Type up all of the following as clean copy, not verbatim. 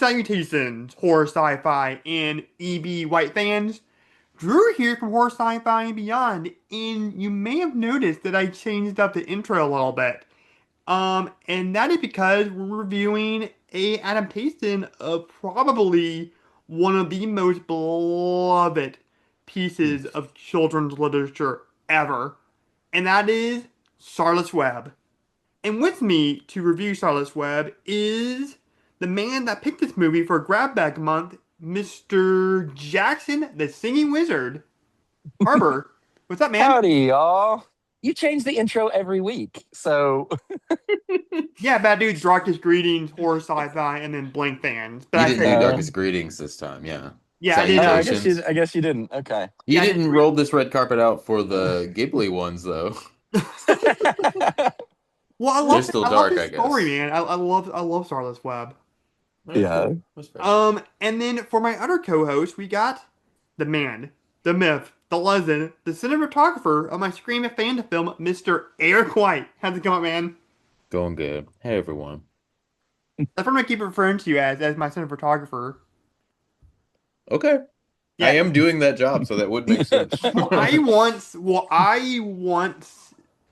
salutations, horror sci-fi and EB white fans. Drew here from Horror Sci-Fi and Beyond, and you may have noticed that I changed up the intro a little bit. And that is because we're reviewing a adaptation of probably one of the most beloved pieces of children's literature ever, and that is Charlotte's Web. And with me to review Charlotte's Web is the man that picked this movie for Grab Bag Month, Mr. Jackson, the Singing Wizard. Harbor, what's up, man? Howdy, y'all. You change the intro every week. So, Yeah, bad dudes, darkest greetings, horror sci-fi, and then blank fans. But You I didn't do figured, uh, Darkest Greetings this time, yeah. yeah, I did. I guess you Salutations. I guess you didn't. Okay. You Yeah, I did. didn't roll this red carpet out for the Ghibli ones, though. Well, They're I still love dark, this I story, guess. man. I love Charlotte's Web. That's Yeah. cool. That's fair. And then for my other co-host, we got the man, the myth, the legend, the cinematographer of my Scream of Fandom film, Mr. Eric White. How's it going, man? Going good. Hey, everyone. That's what I'm gonna keep referring to you as my cinematographer. Okay. I Yeah. am doing that job, so that would make sense. I once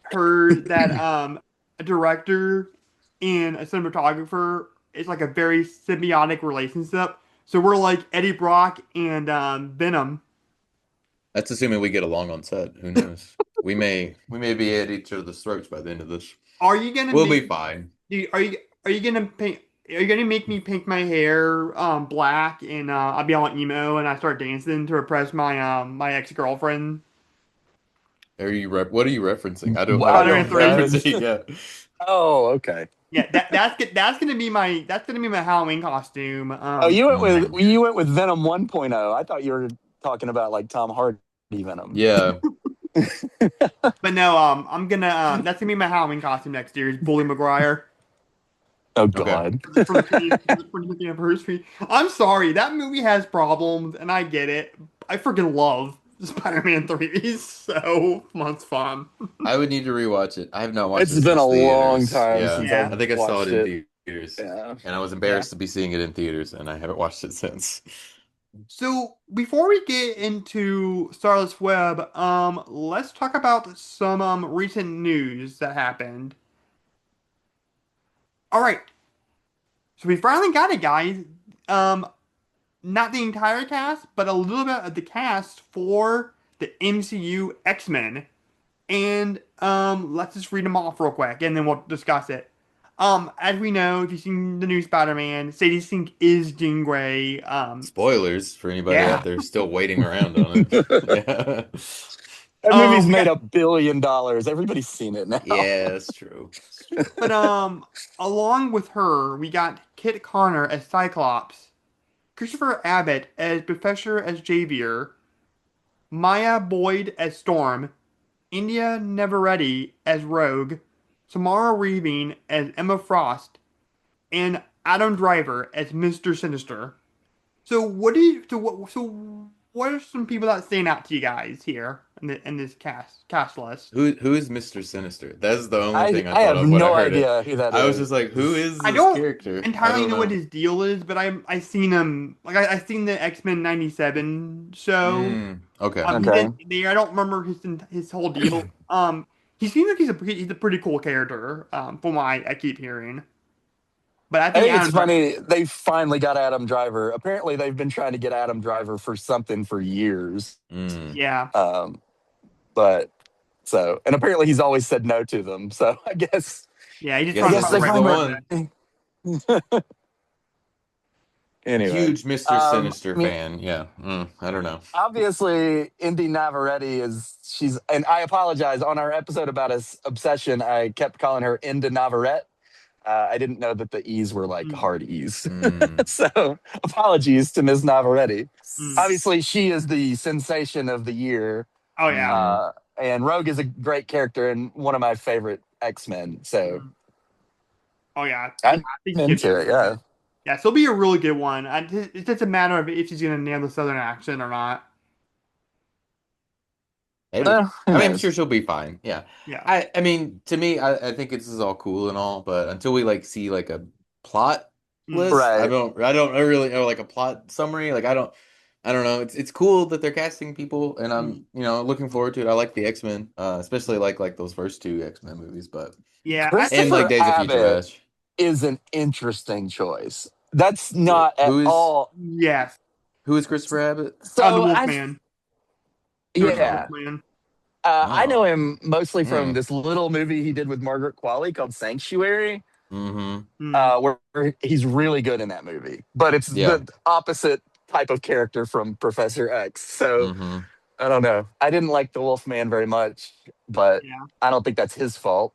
heard that a director and a cinematographer is like a very symbiotic relationship. So we're like Eddie Brock and Venom. That's assuming we get along on set. Who knows? We may be at each other's throats by the end of this. Are you gonna We'll make be fine. are you gonna paint are you gonna make me paint my hair black and I'll be all emo and I start dancing to impress my ex-girlfriend? What are you referencing? I Wow. don't know Spider-Man what you're 3. referencing. Yeah. Oh, okay. Yeah, that's gonna be my Halloween costume. Oh, Mm. you went with Venom 1.0. I thought you were talking about like Tom Hardy Venom. Yeah. But no, that's gonna be my Halloween costume next year. Is Bully Maguire Oh Okay. God. for the 20th anniversary. I'm sorry, that movie has problems, and I get it. I freaking love Spider-Man 3. He's so much fun. I would need to rewatch it. I have not watched It's it been a since long theaters. time Yeah. since Yeah, I've I think I saw it watched in it. theaters. Yeah. And I was yeah. embarrassed to be seeing it in theaters, and I haven't watched it since. So before we get into Starless Web, let's talk about some recent news that happened. All right, so we finally got it, guys. Um, not the entire cast, but a little bit of the cast for the MCU X-Men. And let's just read them off real quick, and then we'll discuss it. As we know, if you've seen the new Spider-Man, Sadie Sink is Jean Grey. Spoilers for anybody out Yeah. there still waiting around on it. Yeah. That movie's We made got, $1 billion. Everybody's seen it now. Yeah, that's true. That's true. but along with her, we got Kit Connor as Cyclops, Christopher Abbott as Professor Xavier, Maya Boyd as Storm, India Neveretti as Rogue, Samara Weaving as Emma Frost, and Adam Driver as Mr. Sinister. So what are some people that stand out to you guys here in this cast list? Who is Mr. Sinister? That's the only I thing I I thought have of when I no heard it. idea who that I was just like, who is. is I this don't character? I entirely don't know what know. his deal is, but I seen him like I seen the X-Men '97 show. Okay. Okay. I don't remember his whole deal. He seems like he's a pretty cool character. From what I keep hearing. But I I think think it's Adam Driver. funny they finally got Adam Driver. Apparently, they've been trying to get Adam Driver for something for years. Mm. Yeah, Um, but and apparently he's always said no to them. So I guess yeah, he just I Guess trying to guess find this the they is right the finally. one. person. Anyway, Huge Mr. Sinister I mean, fan. Yeah. I don't know. obviously, Indy Navarrete she's, and I apologize on our episode about his obsession. I kept calling her Inda Navarette. I didn't know that the E's were like Mm, hard E's. Mm. So apologies to Ms. Navarrete. mm. Obviously, she is the sensation of the year. Oh yeah. Mm. And Rogue is a great character and one of my favorite X-Men. So Mm. Oh yeah. I I'm think she'll be a into it. really Yeah. good. Yeah, she'll be a really good one. It's just a matter of if she's gonna nail the Southern accent or not. Maybe. Who I mean, I'm knows? sure she'll be fine. Yeah. Yeah. I mean, to me, I think this is all cool and all, but until we like see like a plot, list. Right. I don't really know like a plot summary. Like I don't know. It's cool that they're casting people, and I'm looking forward to it. I like the X-Men, especially like those first two X-Men movies, but Yeah, and like Christopher Days of Future Abbott Past. is an interesting choice. That's Wait, not at all. yes. who is Christopher Abbott? The So Wolfman. Chosen yeah. Wolfman. I know Oh, him mostly from mm, this little movie he did with Margaret Qualley called Sanctuary, mm-hmm. Mm. where he's really good in that movie. But it's Yeah. the opposite type of character from Professor X. So Mm-hmm. I don't know. I didn't like the Wolfman very much, but Yeah. I don't think that's his fault.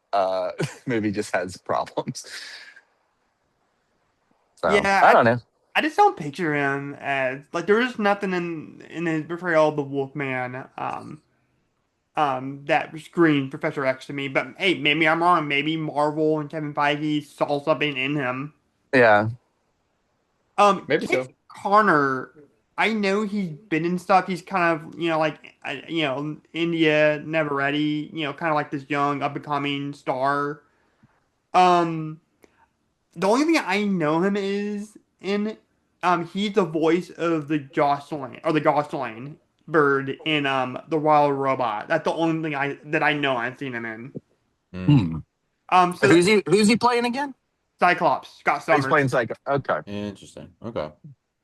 Movie just has problems. So Yeah, I don't know. I just don't picture him as like there is nothing in his portrayal of the Wolfman that screamed Professor X to me. But hey, maybe I'm wrong. Maybe Marvel and Kevin Feige saw something in him. Yeah. Maybe Kit so. Connor, I know he's been in stuff. He's kind of like India Never Ready. Kind of like this young up and coming star. Um, the only thing I know him is in he's the voice of the Gosling bird in the Wild Robot. That's the only thing I know I've seen him in. Mm, Hmm. So Who's he playing again? Cyclops, Scott Oh, he's playing Summers. Psycho. Okay. interesting. Okay.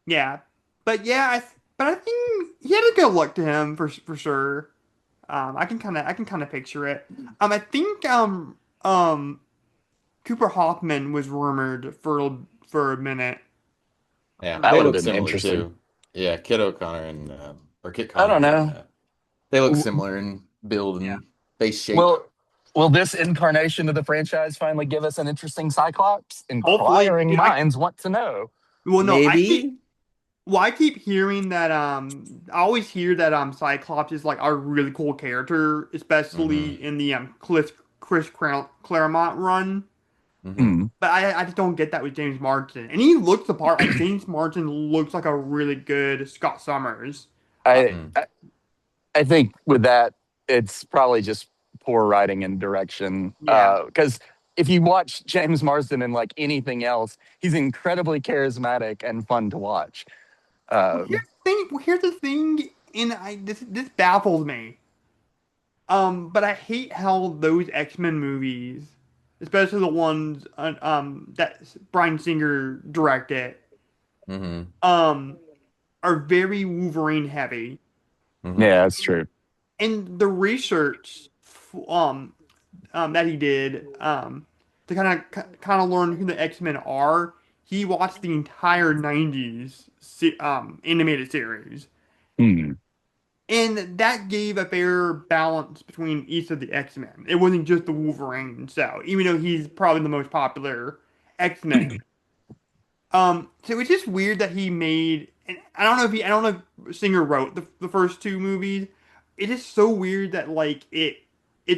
Yeah, but yeah, but I think he had a good look to him for sure. I can kind of picture it. I think Cooper Hoffman was rumored for a minute. Yeah, That they would have look been similar interesting. too. Yeah, Kit O'Connor and or Kit I Connor don't and know. they look W- similar in build Yeah. and face shape. will this incarnation of the franchise finally give us an interesting Cyclops? Hopefully, Inquiring dude, I minds want to know. well no, Maybe. I keep hearing that I always hear that Cyclops is like a really cool character, Mm-hmm. especially in the Chris Claremont run. Mm-hmm. Hmm. But I just don't get that with James Marsden. And he looks the part. Like James Marsden looks like a really good Scott Summers. Uh, I, Mm. I I think with that, it's probably just poor writing and direction. yeah. Because if you watch James Marsden in like anything else, he's incredibly charismatic and fun to watch. Um, Here's the thing, and this baffles me. But I hate how those X-Men movies, especially the ones that Bryan Singer directed, Mm-hmm. um, are very Wolverine heavy. Mm-hmm. yeah, that's true. And the research that he did to kind of learn who the X-Men are, he watched the entire 90s animated series. Hmm. And that gave a fair balance between each of the X-Men. It wasn't just the Wolverine, so even though he's probably the most popular X-Men. So it's just weird that he made, and I don't know if Singer wrote the first two movies. It is so weird that like it's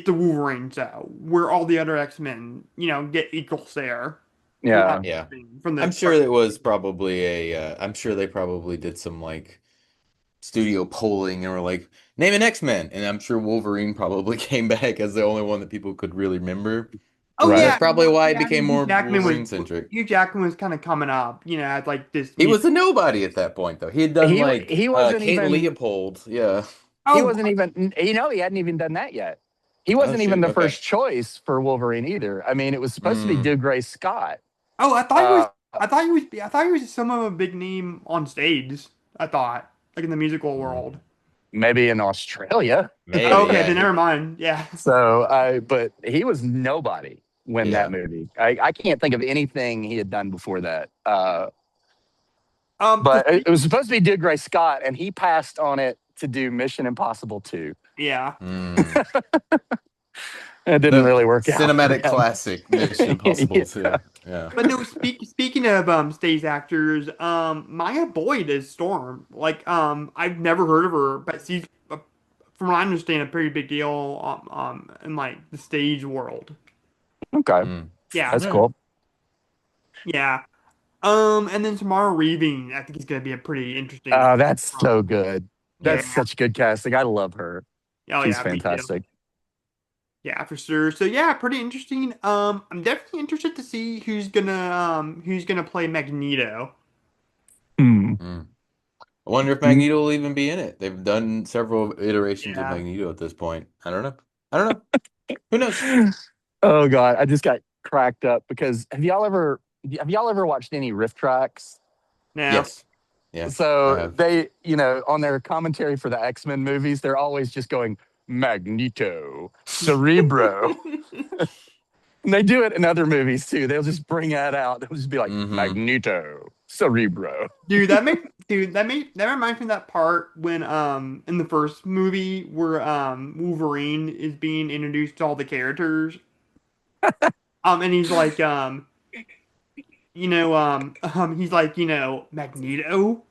the Wolverine show where all the other X-Men, get equal share. Yeah. Yeah. From I'm the sure it was probably I'm sure they probably did some like studio polling and were like, name an X-Men. And I'm sure Wolverine probably came back as the only one that people could really remember. Oh And Right. that's yeah, probably why it yeah. became more Wolverine centric. Hugh Jackman was kind of coming up, as like this He lead. was a nobody at that point, though. He had done like He wasn't Kate even Leopold. Yeah. he Oh, wasn't even he hadn't even done that yet. He Oh, wasn't even shoot. the Okay. first choice for Wolverine either. I mean, it was supposed to be Mm. Dougray Scott. oh, I thought he was. Uh, I thought he was some of a big name on stage. I thought, like in the musical Mm. world. maybe in Australia. Maybe. Okay, Yeah. then never mind. Yeah. So but he was nobody when that Yeah. movie. I can't think of anything he had done before that. So But it was supposed to be Dougray Scott, and he passed on it to do Mission Impossible 2. yeah. Mm. It didn't The really work out for cinematic him. classic Mission Impossible Yeah. 2. Yeah. But no, speaking of stage actors, Maya Boyd is Storm. Like I've never heard of her, but she's from what I understand a pretty big deal in like the stage world. Okay, Mm. Yeah. that's All right. cool. Yeah. And then Tamara Reeving, I think is going to be a pretty interesting. That's so good. Yeah. That's such good casting. I love her. Oh She's yeah, me too. fantastic. Yeah, for sure. So yeah, pretty interesting. I'm definitely interested to see who's gonna play Magneto. Hmm. Mm. I wonder if Magneto will even be in it. They've done several iterations of Yeah. Magneto at this point. I don't know. I don't know. Who knows? Oh God, I just got cracked up because have y'all ever watched any riff tracks? Now. Yes. Yeah, I So have. they, on their commentary for the X-Men movies, they're always just going Magneto, Cerebro. And they do it in other movies too. They'll just bring that out. They'll just be like Mm-hmm. Magneto, Cerebro. That reminds me of that part when in the first movie where Wolverine is being introduced to all the characters. And he's like he's like, Magneto,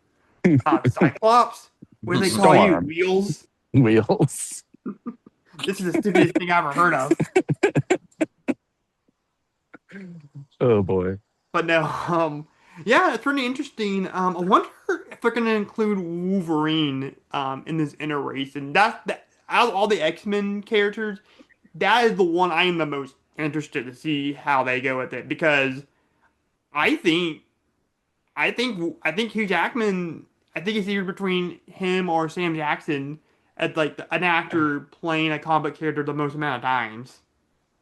Cyclops, what do they call you? Storm Wheels? wheels. This is the stupidest thing I've ever heard of. Oh boy. But no, yeah, it's pretty interesting. I wonder if they're gonna include Wolverine in this iteration. That out of all the X-Men characters, that is the one I am the most interested to see how they go with it because I think I think Hugh Jackman. I think it's either between him or Sam Jackson as like an actor playing a comic character the most amount of times.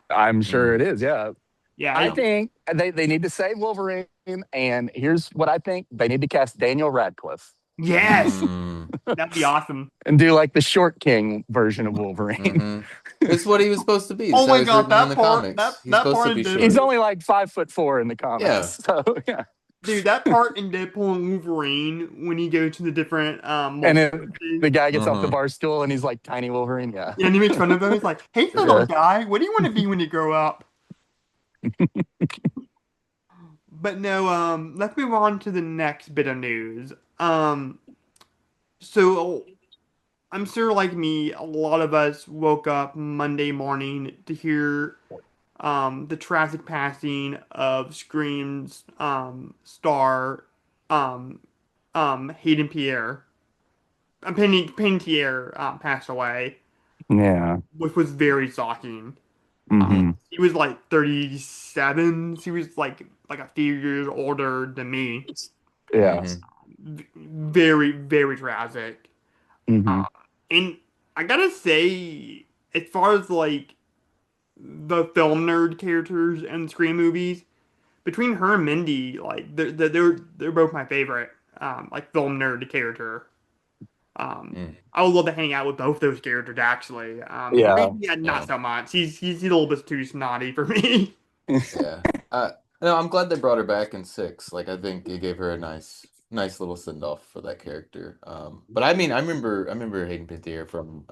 I'm sure it Mm. is. Yeah. Yeah, I think they need to save Wolverine. And here's what I think they need to cast Daniel Radcliffe yes, Mm. that'd be awesome. and do like the short king version of Wolverine. Mm-hmm. It's what he was supposed to be. It's Oh how my he's God, written in that the part that comics. He's that supposed to part in be He's short. Deadpool, only like 5'4" in the comics. Yeah. So yeah. dude, that part in Deadpool and Wolverine when he goes to the different And then multiverses. the guy gets off the Mm-hmm. bar stool and he's like tiny Wolverine. Yeah. Yeah, and he makes fun of him. He's like, "Hey, little Yeah. guy, what do you want to be when you grow up?" But no, let's move on to the next bit of news. So I'm sure, like me, a lot of us woke up Monday morning to hear the tragic passing of Scream's star um, Hayden Panettiere passed away, Yeah. which was very shocking. Hmm. He was like 37. He was like a few years older than me. Yeah. Mm-hmm. Very, very tragic. Hmm. Uh, and I gotta say, as far as like the film nerd characters and Scream movies, between her and Mindy, like they're both my favorite. Like film nerd character. Mm. I would love to hang out with both those characters actually. Yeah. Mindy, yeah, not Yeah. so much. He's a little bit too snotty for me. Yeah. No, I'm glad they brought her back in six. Like, I think it gave her a nice little send off for that character. But I mean, I remember Hayden Panettiere from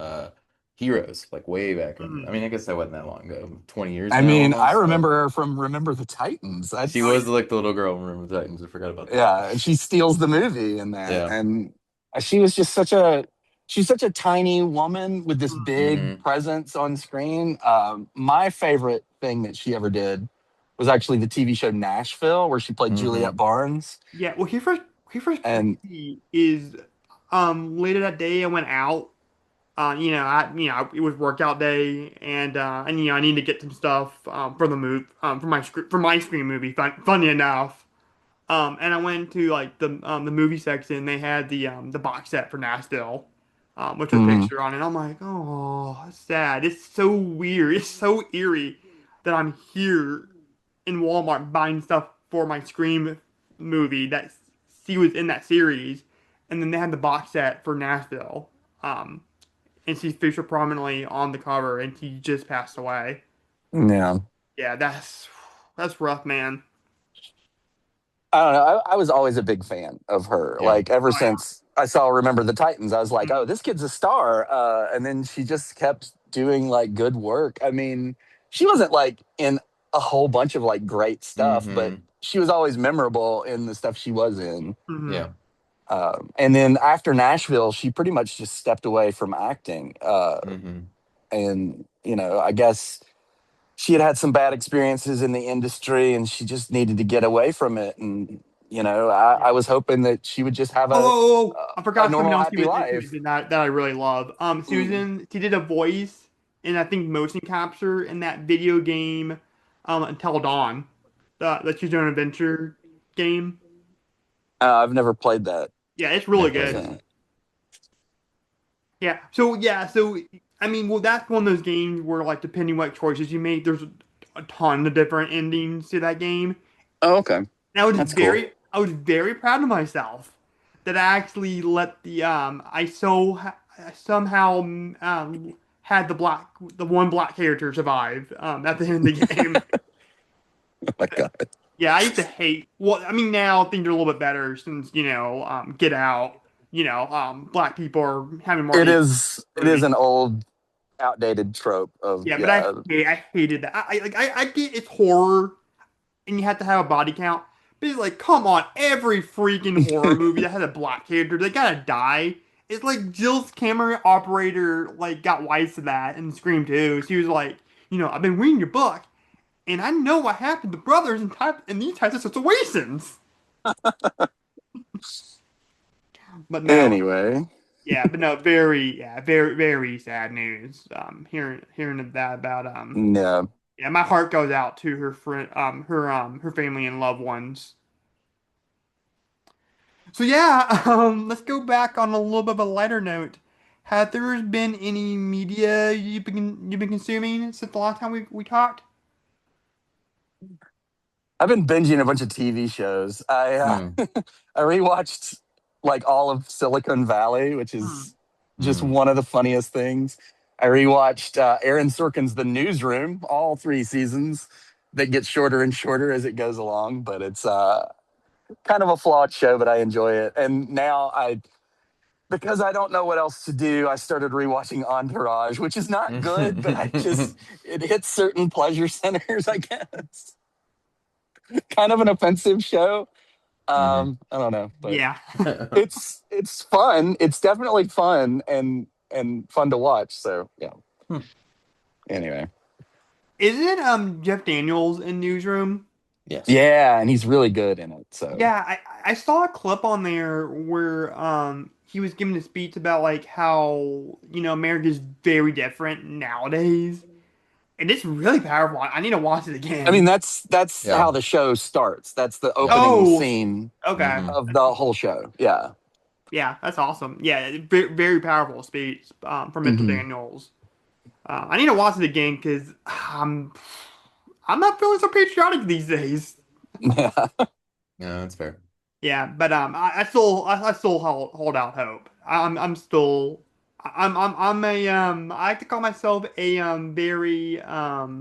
Heroes, like way back in. I Mm. mean, I guess that wasn't that long ago, 20 years I now mean, I almost. But remember her from Remember the Titans. she Oh was yeah. like the little girl in Remember the Titans. I forgot about that. Yeah, and she steals the movie in that. Yeah. And she was just she's such a tiny woman with this Mm. big Mm-hmm. presence on screen. My favorite thing that she ever did was actually the TV show Nashville, where she played Juliet Mm-hmm. Barnes. Yeah, well, he first And crazy is later that day I went out. It was workout day, and I need to get some stuff for the move for my Scream movie. Funny enough, and I went to like the movie section. They had the box set for Nashville, with a mm, picture on it. I'm like, oh, sad. It's so weird. It's so eerie that I'm here in Walmart buying stuff for my Scream movie that she was in that series, and then they had the box set for Nashville. And she's featured prominently on the cover, and she just passed away. yeah, Yeah, that's rough, man. I don't know. I was always a big fan of her. Yeah. Like ever Oh yeah. since I saw Remember the Titans, I was like, oh, Mhm. this kid's a star. And then she just kept doing like good work. I mean, she wasn't like in a whole bunch of like great stuff, but Mm-hmm. she was always memorable in the stuff she was in. Mhm. Yeah. And then after Nashville, she pretty much just stepped away from acting. Mm-hmm. And, I guess she had some bad experiences in the industry and she just needed to get away from it. And, I Yeah. was hoping that she would just have Oh, a, oh, oh, I a forgot something normal, else she happy was in too life. that I really love. Mm. She did a voice and I think motion capture in that video game, Until Dawn, the choose your own adventure game. I've never played that. Yeah, it's Yeah, really play good. that. So, So I mean, well, that's one of those games where like depending what choices you make, there's a ton of different endings to that game. oh, okay. And That's cool. I was very proud of myself that I actually let I somehow had the one black character survive at the end of the game. Oh my God. Yeah, I used to hate. Well, I mean, now things are a little bit better since Get Out. Black people are having more equal It is opportunity. an old, outdated trope of, Yeah, but yeah. I hated that. I get it's horror and you have to have a body count, but it's like, come on, every freaking horror movie that has a black character, they gotta die. It's like Jill's camera operator like got wise to that in Scream 2. She was like, I've been reading your book, and I know what happened to brothers in these types of situations. But no, Anyway, yeah, but no, very, very sad news. Hearing that about yeah. yeah, my heart goes out to her friend, her family and loved ones. So yeah, let's go back on a little bit of a lighter note. Have there been any media you've been consuming since the last time we talked? I've been binging a bunch of TV shows. Mm, I rewatched like all of Silicon Valley, which Hmm. is just mm. one of the funniest things. I rewatched Aaron Sorkin's The Newsroom, all 3 seasons. That gets shorter and shorter as it goes along, but it's kind of a flawed show, but I enjoy it. And now because I don't know what else to do, I started rewatching Entourage, which is not good, but it hits certain pleasure centers, I guess. Kind of an offensive show. Mhm. I don't know, but Yeah. it's fun. It's definitely fun and fun to watch. So yeah. Hmm. Anyway, Isn't Jeff Daniels in Newsroom? Yes. yeah, and he's really good in it. So Yeah, I saw a clip on there where he was giving a speech about like how, marriage is very different nowadays. And it's really powerful. I need to watch it I mean, again. that's Yeah. how the show starts. That's the Yeah. opening Oh, scene okay. Hmm. of the whole show. Yeah. Yeah, that's awesome. Yeah, very, very powerful speech from Mr. Hmm. Daniels. I need to watch it again because I'm not feeling so patriotic these days. Yeah. Yeah, that's fair. Yeah, but I still hold out hope. I'm still I'm a I like to call myself a very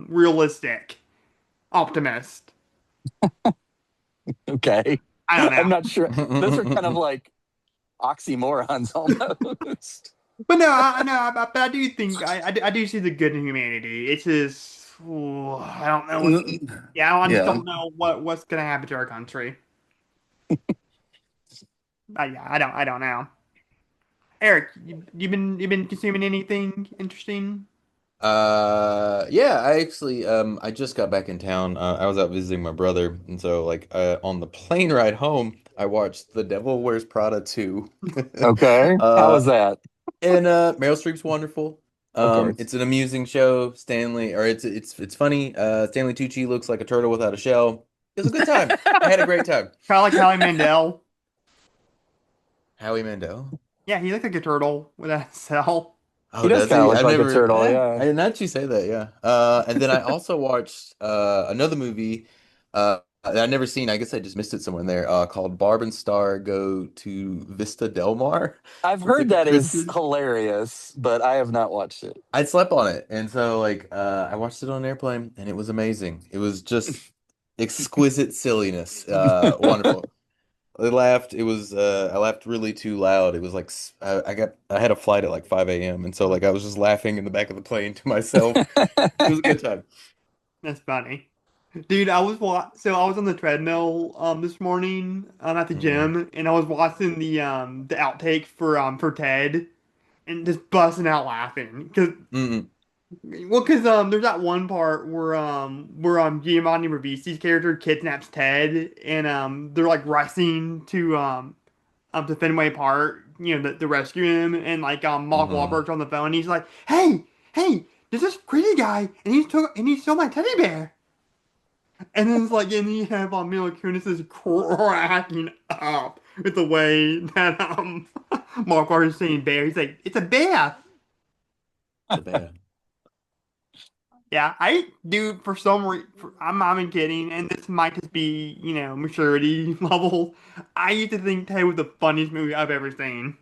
realistic optimist. Okay. I don't I'm know. not sure. Those are kind of like oxymorons almost. But no, I know, but I do think I do see the good in humanity. It's just I don't know what's yeah, I just Yeah. don't know what's gonna happen to our country. Yeah, I don't know. Eric, you've been consuming anything interesting? Yeah, I actually I just got back in town. I was out visiting my brother, and so like on the plane ride home, I watched The Devil Wears Prada 2. Okay. How Uh was that? and Meryl Streep's wonderful. Okay. It's an amusing show. Stanley or it's funny. Stanley Tucci looks like a turtle without a shell. It was a good time. I had a great time. Kind of like Howie Mandel. Howie Mandel. Yeah, he looks like a turtle with a cell. He Oh, does does kind of he? look I've like a never, turtle. I Yeah. didn't actually say that, yeah. And then I also watched another movie that I'd never seen. I guess I just missed it somewhere in there, called Barb and Star Go to Vista Del Mar. I've It's heard like a that is Christmas. hilarious, but I have not watched it. I slept on it, and so like I watched it on an airplane, and it was amazing. It was just exquisite silliness. Wonderful. I laughed. It was I laughed really too loud. It was like I had a flight at like 5 a.m. and so like I was just laughing in the back of the plane to myself. It was a good time. That's funny. Dude, I was on the treadmill this morning at the Mm-mm. gym and I was watching the outtake for Ted and just busting out laughing Mm-mm. cuz there's that one part where Giovanni Ribisi's character kidnaps Ted and they're like rushing to Fenway Park, to rescue him and like Mark Mm-hmm. Wahlberg's on the phone. He's like, "Hey, hey, does this guy, and he stole my teddy bear. And then it's like, and you have Mila Kunis is cracking up with the way that Mark Wahlberg is saying bear. He's like, it's a bear. The bad. Yeah, I do for some reason. I'm not even kidding, and this might just be maturity level. I used to think Ted was the funniest movie I've ever seen.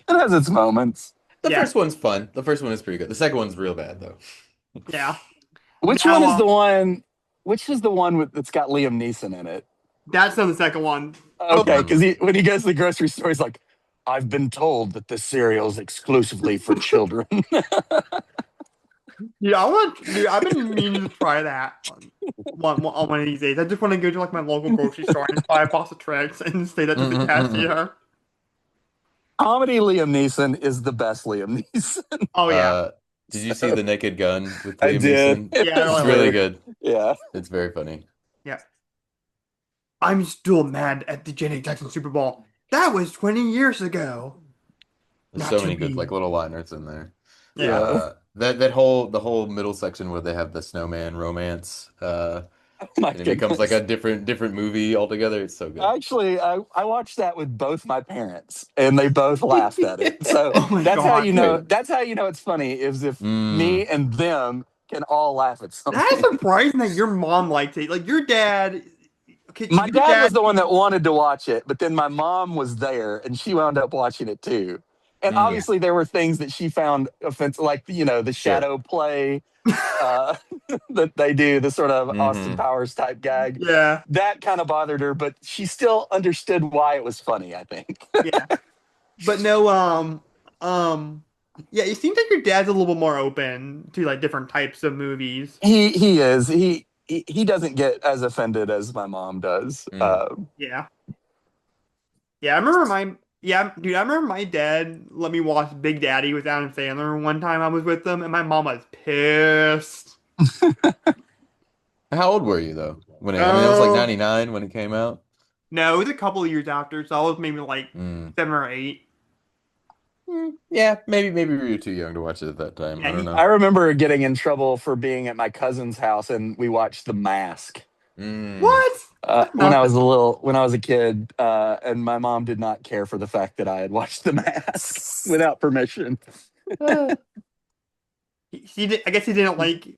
It has its moments. The Yeah, first one's fun. The first one is pretty good. The second one's real bad though. yeah. Which one Now, is the one? Which is the one that's got Liam Neeson in it? that's on the second one. Okay, Oh, because when he goes to the grocery store, he's like, "I've been told that this cereal is exclusively for children." yeah, dude, I've been meaning to try that on one of these days. I just want to go to like my local grocery store and just buy a box of tricks and say that to the cashier. Comedy Liam Neeson is the best Liam Neeson. Oh yeah, Uh, did you see The Naked Gun with I Liam did. Neeson? It Yeah, was It's really weird. good. Yeah. It's very funny. yeah. I'm still mad at the Janet Jackson Super Bowl. That was 20 years ago. There's Not so to many good be. like little liners in there. Yeah. Yeah. The whole middle section where they have the snowman romance, Oh my and it becomes like goodness. a different movie altogether. It's so good. Actually, I watched that with both my parents, and they both laughed at it. So Oh my that's how God. you know. Wait. That's how you know it's funny is if Mm. me and them can all laugh at That is something. surprising that your mom liked it. Like your dad. Okay, so My your dad was dad. the one that wanted to watch it, but then my mom was there, and she wound up watching it too. And Mm. Yeah. obviously, there were things that she found offensive, like the Sure. shadow play uh, that they do, the sort of Austin Hmm. Powers type gag. Yeah. That kind of bothered her, but she still understood why it was funny, I think. Yeah. But no. Um. Yeah. It seems like your dad's a little bit more open to like different types of movies. He is. He doesn't get as offended as my mom does. Mm. Yeah. Yeah. I remember my. Yeah, dude. I remember my dad let me watch Big Daddy with Adam Sandler one time I was with them, and my mom was pissed. How old were you though? I mean, it was like Oh. 99 when it came out. No, it was a couple of years after, so I was maybe like Mm. 7 or 8. Yeah, maybe we were too young to watch it at that time. I Yeah, don't I know. remember getting in trouble for being at my cousin's house, and we watched The Mask. Mm. what? That's When I not was when I was a kid, and my mom did not care for the fact that I had watched The Mask without permission. he did. I guess he didn't like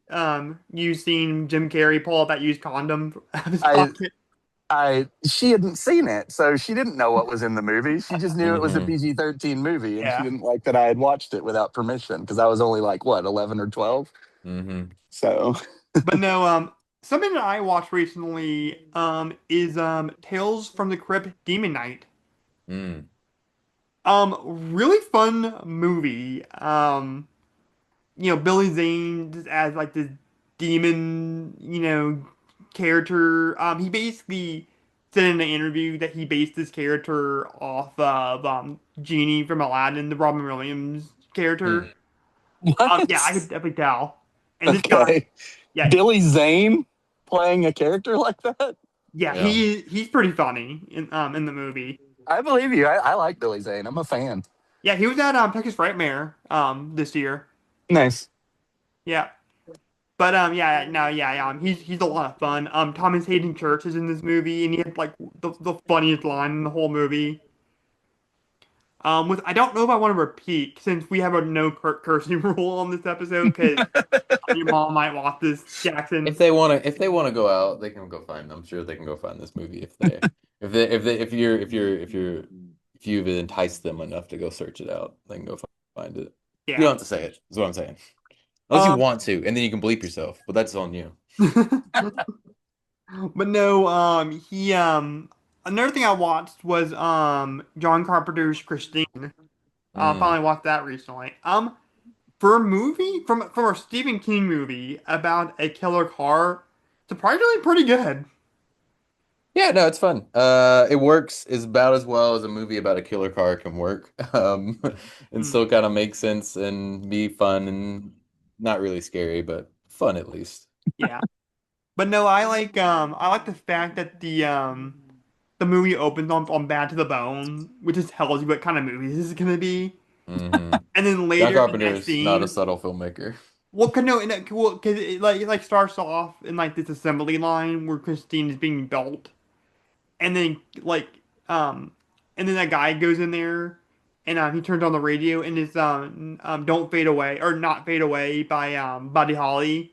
you seeing Jim Carrey pull out that used condom out of his I pocket. she hadn't seen it, so she didn't know what was in the movie. She just knew it was a Hmm. PG-13 movie, and she Yeah. didn't like that I had watched it without permission because I was only like what 11 or 12. Hmm. So But no, something that I watched recently is Tales from the Crypt Demon Knight. Mm. Really fun movie. Billy Zane just as like this demon, character. He basically said in an interview that he based this character off of Genie from Aladdin, the Robin Williams character. Mm. Yeah, I could what? definitely tell. And this guy, Okay, yeah, Billy Zane playing a character like that. yeah, Yeah. he's pretty funny in the movie. I believe you. I like Billy Zane. I'm a fan. Yeah, he was at Texas Frightmare this year. Nice. Yeah. But yeah, no, yeah, he's a lot of fun. Thomas Hayden Church is in this movie, and he had like the funniest line in the whole movie. With I don't know if I want to repeat since we have a no cursing rule on this episode because your mom might watch this, Jackson. If they wanna go out, they can go find. I'm sure they can go find this movie if you've enticed them enough to go search it out, they can go find it. You don't Yeah. have to say it. Is what I'm saying. Unless you Um, want to, and then you can bleep yourself, but that's on you. but no, he another thing I watched was John Carpenter's Christine. Mm. Finally watched that recently. For a movie from a Stephen King movie about a killer car, surprisingly pretty good. Yeah, no, it's fun. It works is about as well as a movie about a killer car can work. And Mm, still kind of make sense and be fun and not really scary, but fun at least. yeah, but no, I like the fact that the movie opens on Bad to the Bone, which just tells you what kind of movie this is gonna be. Hmm. And then John later in Carpenter that is not a scene, subtle filmmaker. well, cause no, well, cause it like starts off in like this assembly line where Christine is being built, and then like um, and then that guy goes in there, and he turns on the radio, and it's "Don't Fade Away" or "Not Fade Away" by Buddy Holly,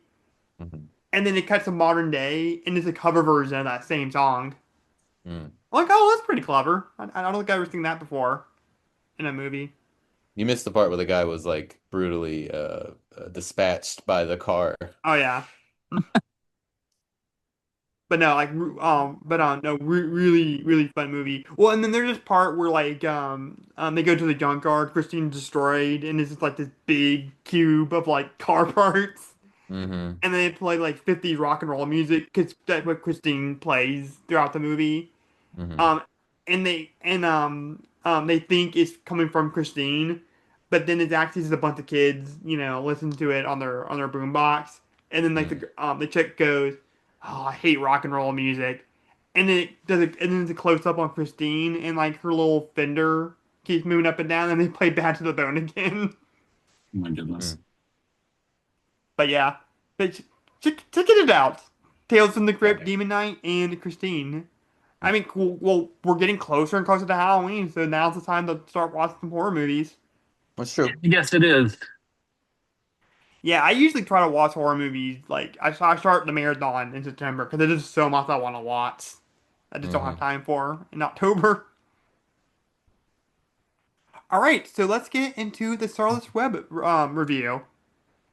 Hmm. and then it cuts to modern day, and it's a cover version of that same song. Mm. I'm like, oh, that's pretty clever. I don't think I've ever seen that before in a movie. You missed the part where the guy was like brutally dispatched by the car. Oh yeah. But no, like, no, really, really fun movie. Well, and then there's this part where like, they go to the junkyard, Christine's destroyed, and it's just like this big cube of like car parts, Hmm. and they play like 50s rock and roll music because that's what Christine plays throughout the movie. Hmm. Um, and they think it's coming from Christine, but then it's actually just a bunch of kids, listen to it on their boombox, and then like Mm. the chick goes, "Oh, I hate rock and roll music," and then and then it's a close up on Christine, and like her little fender keeps moving up and down, and they play Bad to the Bone again. Oh my goodness. Mm. But yeah, but check it out. Tales from the Crypt, Okay. Demon Knight, and Christine. I mean, cool. Well, we're getting closer and closer to Halloween, so now's the time to start watching some horror movies. That's true. Yes, it is. Yeah, I usually try to watch horror movies. Like, I start the marathon in September because there's just so much I want to watch. I just don't have Hmm. time for in October. All right, so let's get into the Charlotte's Web review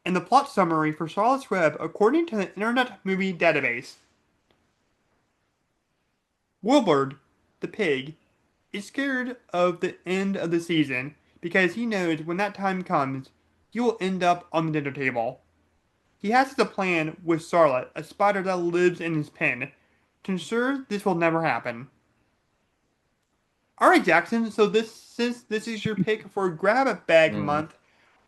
and the plot summary for Charlotte's Web according to the Internet Movie Database. Wilbur, the pig, is scared of the end of the season because he knows when that time comes, he will end up on the dinner table. He has a plan with Charlotte, a spider that lives in his pen, to ensure this will never happen. All right, Jackson. So since this is your pick for Grab a Bag Hmm. Month,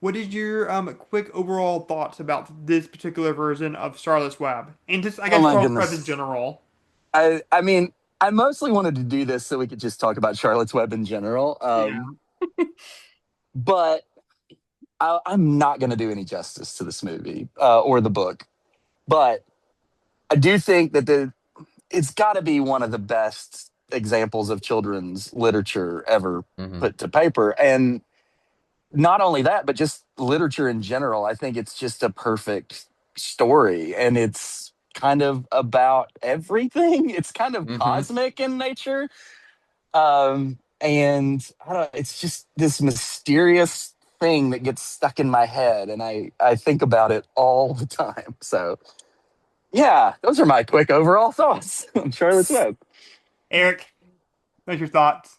what is your quick overall thoughts about this particular version of Charlotte's Web, and just I Oh guess my Charlotte's Web in goodness. general? I mean, I mostly wanted to do this so we could just talk about Charlotte's Web in general. Yeah. But I'm not going to do any justice to this movie or the book. But I do think that it's got to be one of the best examples of children's literature ever Hmm. put to paper. And not only that, but just literature in general. I think it's just a perfect story. And it's kind of about everything. It's kind of Hmm. cosmic in nature. And I don't, it's just this mysterious thing that gets stuck in my head. And I think about it all the time. So, yeah, those are my quick overall thoughts on Charlotte's Web. Eric, what's your thoughts?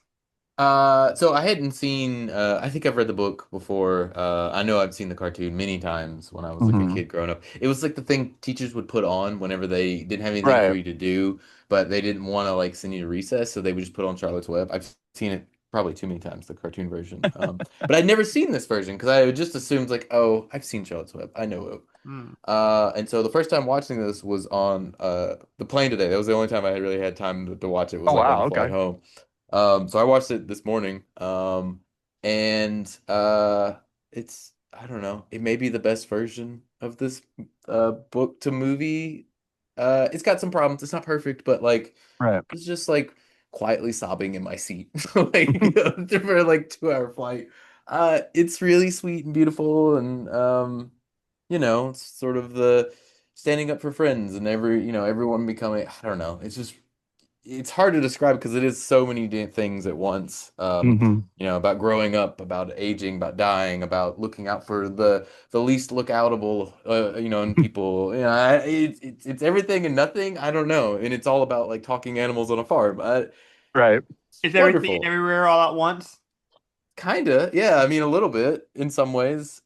So I hadn't seen, I think I've read the book before. I know I've seen the cartoon many times when I was like a Hmm. kid growing up. It was like the thing teachers would put on whenever they didn't have anything for Right. you to do, but they didn't want to like send you to recess, so they would just put on Charlotte's Web. I've seen it probably too many times, the cartoon version. But I'd never seen this version because I just assumed like, oh, I've seen Charlotte's Web. I know it. Hmm. And so the first time watching this was on the plane today. That was the only time I really had time to watch it was Oh, like on wow. the flight Okay. home. So I watched it this morning. And it's I don't know, it may be the best version of this book to movie. It's got some problems. It's not perfect, but like Right. it's just like quietly sobbing in my seat like for like 2 hour flight. It's really sweet and beautiful and it's sort of the standing up for friends and everyone becoming I don't know. It's hard to describe because it is so many things at once. Hmm. About growing up, about aging, about dying, about looking out for the least lookoutable, in people. It's everything and nothing. I don't know, and it's all about like talking animals on a farm. Right. Is everything Wonderful, everywhere all at once? kinda. Yeah, I mean a little bit in some ways.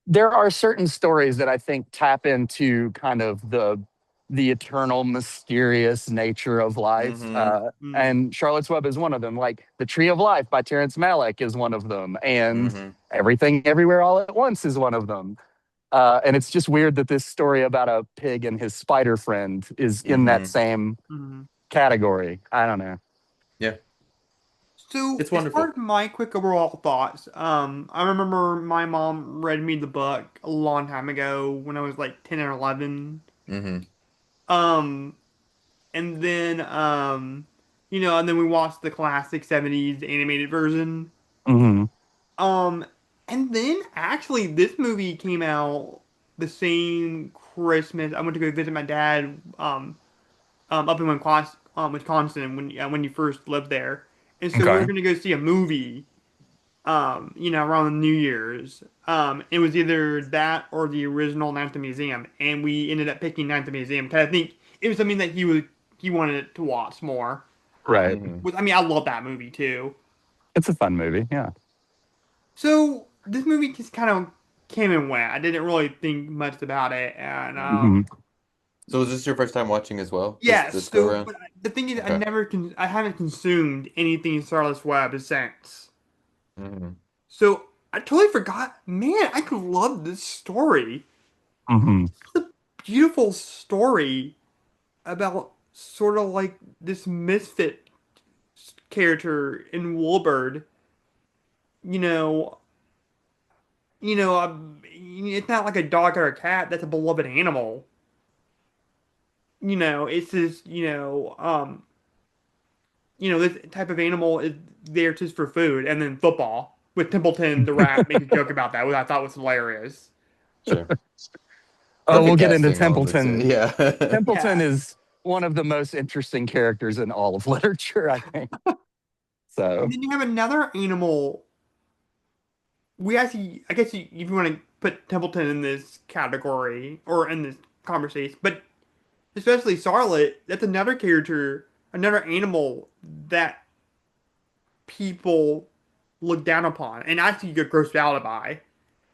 There are certain stories that I think tap into kind of the eternal mysterious nature of life. Hmm. Hmm. And Charlotte's Web is one of them. Like The Tree of Life by Terrence Malick is one of them. And Hmm. Everything Everywhere All at Once is one of them. And it's just weird that this story about a pig and his spider friend is in that Hmm. same Hmm. category. I don't know. Yeah. So, It's as far wonderful. as my quick overall thoughts, I remember my mom read me the book a long time ago when I was like 10 or 11. Hmm. Um, and then, and then we watched the classic 70s animated version. Hmm. Um, and then actually, this movie came out the same Christmas. I went to go visit my dad, up in Wisconsin when you first lived there. And so we were Okay. gonna go see a movie around New Year's. It was either that or the original Night at the Museum, and we ended up picking Night at the Museum because I think it was something that he wanted to watch more. Right. I mean, I love that movie too. It's a fun movie. Yeah. So this movie just kind of came and went. I didn't really think much about it, and Hmm. So was this your first time watching as well? yes. This go So, around? but the thing is, Okay. I haven't consumed anything Starless Web since. Hmm. So I totally forgot. Man, I could love this story. Hmm. It's a beautiful story about sort of like this misfit character in Woolbird. You know, it's not like a dog or a cat. That's a beloved animal. It's this. This type of animal is there just for food, and then football with Templeton the rat made a joke about that, which I thought was hilarious. Sure. Oh, we'll Perfect get into casting, all of this. Templeton. Yeah. Templeton Yeah. is one of the most interesting characters in all of literature, I think. And So, then you have another animal. We actually, I guess if you want to put Templeton in this category or in this conversation, but especially Charlotte, that's another character, another animal that people look down upon and actually get grossed out by.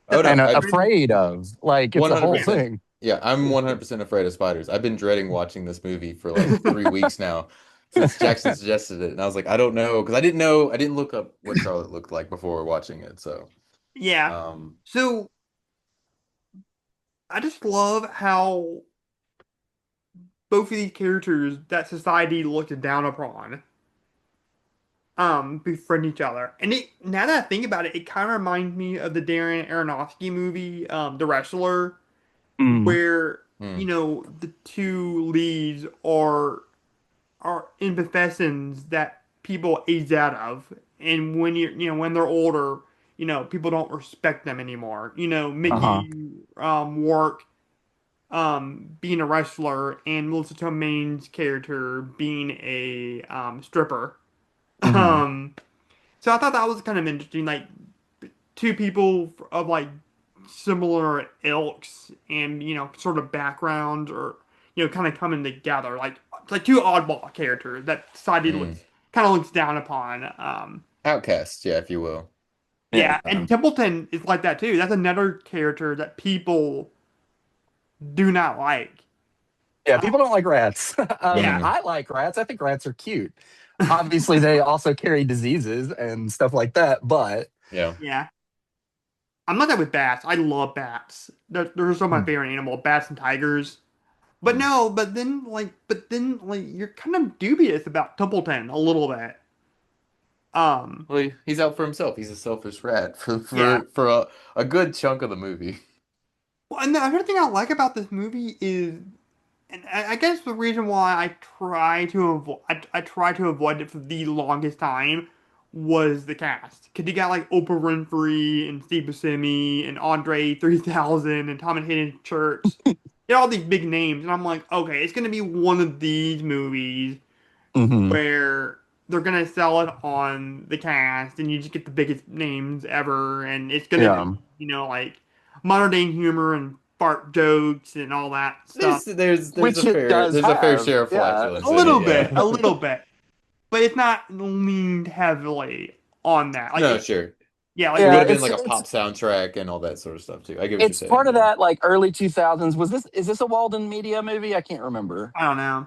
Oh That's a no, and I friend. afraid of, like, it's a whole 100%. thing. Yeah, I'm 100% afraid of spiders. I've been dreading watching this movie for like 3 weeks now since Jackson suggested it, and I was like, I don't know, because I didn't look up what Charlotte looked like before watching it. So, Yeah. um, So I just love how both of these characters that society looked down upon befriend each other. And now that I think about it, it kind of reminds me of the Darren Aronofsky movie, The Wrestler, Mm. where hmm. the two leads are in professions that people age out of, and when they're older, people don't respect them anymore. Uh-huh. Mickey Rourke being a wrestler and Melissa Tomei's character being a stripper. Hmm. Um, so I thought that was kind of interesting, like two people of like similar ilks and sort of backgrounds or kind of coming together, like two oddball characters that society Mm. looks down upon. Outcast, yeah, if you will. Yeah. Yeah, and Templeton is like that too. That's another character that people do not like. Yeah, Uh, people don't like rats. yeah, Hmm. I like rats. I think rats are cute. Obviously, they also carry diseases and stuff like that, but Yeah. yeah. I'm not that with bats. I love bats. They're some of my Hmm. favorite animal, bats and tigers. But Mm. no, but then you're kind of dubious about Templeton a little bit. Um, Well, he's out for himself. He's a selfish rat for yeah. a good chunk of the movie. Well, and the other thing I like about this movie is, and I guess the reason why I try to avoid it for the longest time was the cast. Cause you got like Oprah Winfrey and Steve Buscemi and Andre 3000 and Tom and Hayden Church. You know, all these big names, and I'm like, okay, it's gonna be one of these movies Hmm. where they're gonna sell it on the cast, and you just get the biggest names ever, and it's gonna Yeah. be, like modern day humor and fart jokes and all that stuff. Which it does There's a fair have. share of Yeah. flatulence in it, yeah. A little bit, but it's not leaned heavily on that. Like, No, sure. yeah, like It the would Yeah, have been it's like a it's pop soundtrack and all that sort of stuff too. I get what you're it's saying, part of yeah. that like early 2000s. Is this a Walden Media movie? I can't remember. I don't know.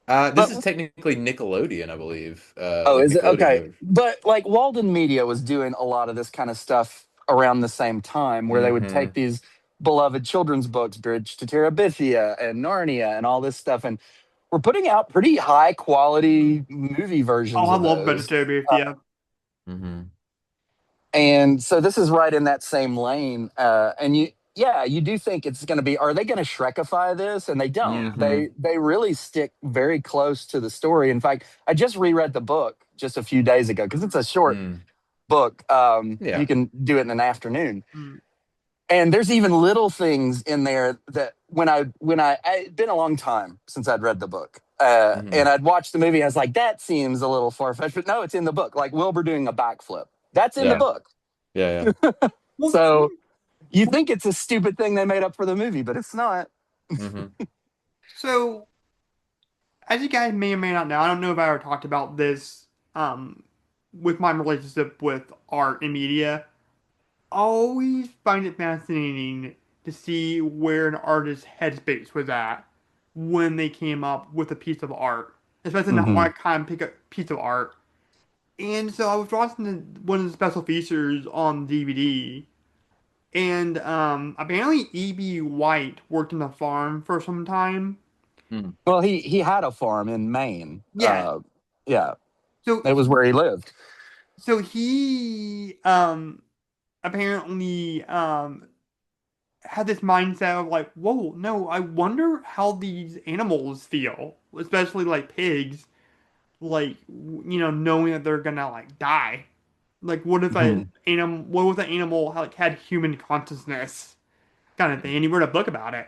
This But is technically Nickelodeon, I believe. oh, Like is it Nickelodeon okay? movie. But like Walden Media was doing a lot of this kind of stuff around the same time where they would Hmm. take these beloved children's books, Bridge to Terabithia and Narnia and all this stuff, and we're putting out pretty high quality movie Oh, versions I of love those. Vegetarian. Yeah. Mm-hmm. And so this is right in that same lane. And you do think it's going to be, are they going to Shrekify this? And they don't. Yeah. Mm-hmm. They really stick very close to the story. In fact, I just reread the book just a few days ago because it's a short Mm. book. You Yeah. can do it in an afternoon. Mm. And there's even little things in there that it'd been a long time since I'd read the book. Mm-hmm. And I'd watched the movie. I was like, that seems a little far fetched, but no, it's in the book. Like Wilbur doing a backflip. That's in the Yeah. book. Yeah. Well, So you think it's a stupid thing they made up for the movie, but it's not. Yeah. Mm-hmm. so as you guys may or may not know, I don't know if I ever talked about this with my relationship with art and media. I always find it fascinating to see where an artist's headspace was at when they came up with a piece of art, especially when Mm-hmm. I kind of pick a piece of art. And so I was watching one of the special features on DVD, and apparently E.B. White worked on a farm for some time. Mm-hmm. Well, he had a farm in Maine. Yeah. Yeah, So it was where he lived. he apparently had this mindset of like, whoa, no, I wonder how these animals feel, especially like pigs, like knowing that they're gonna like die. Like, what if Mm-hmm. what if an animal like had human consciousness, kind of thing? And he wrote a book about it.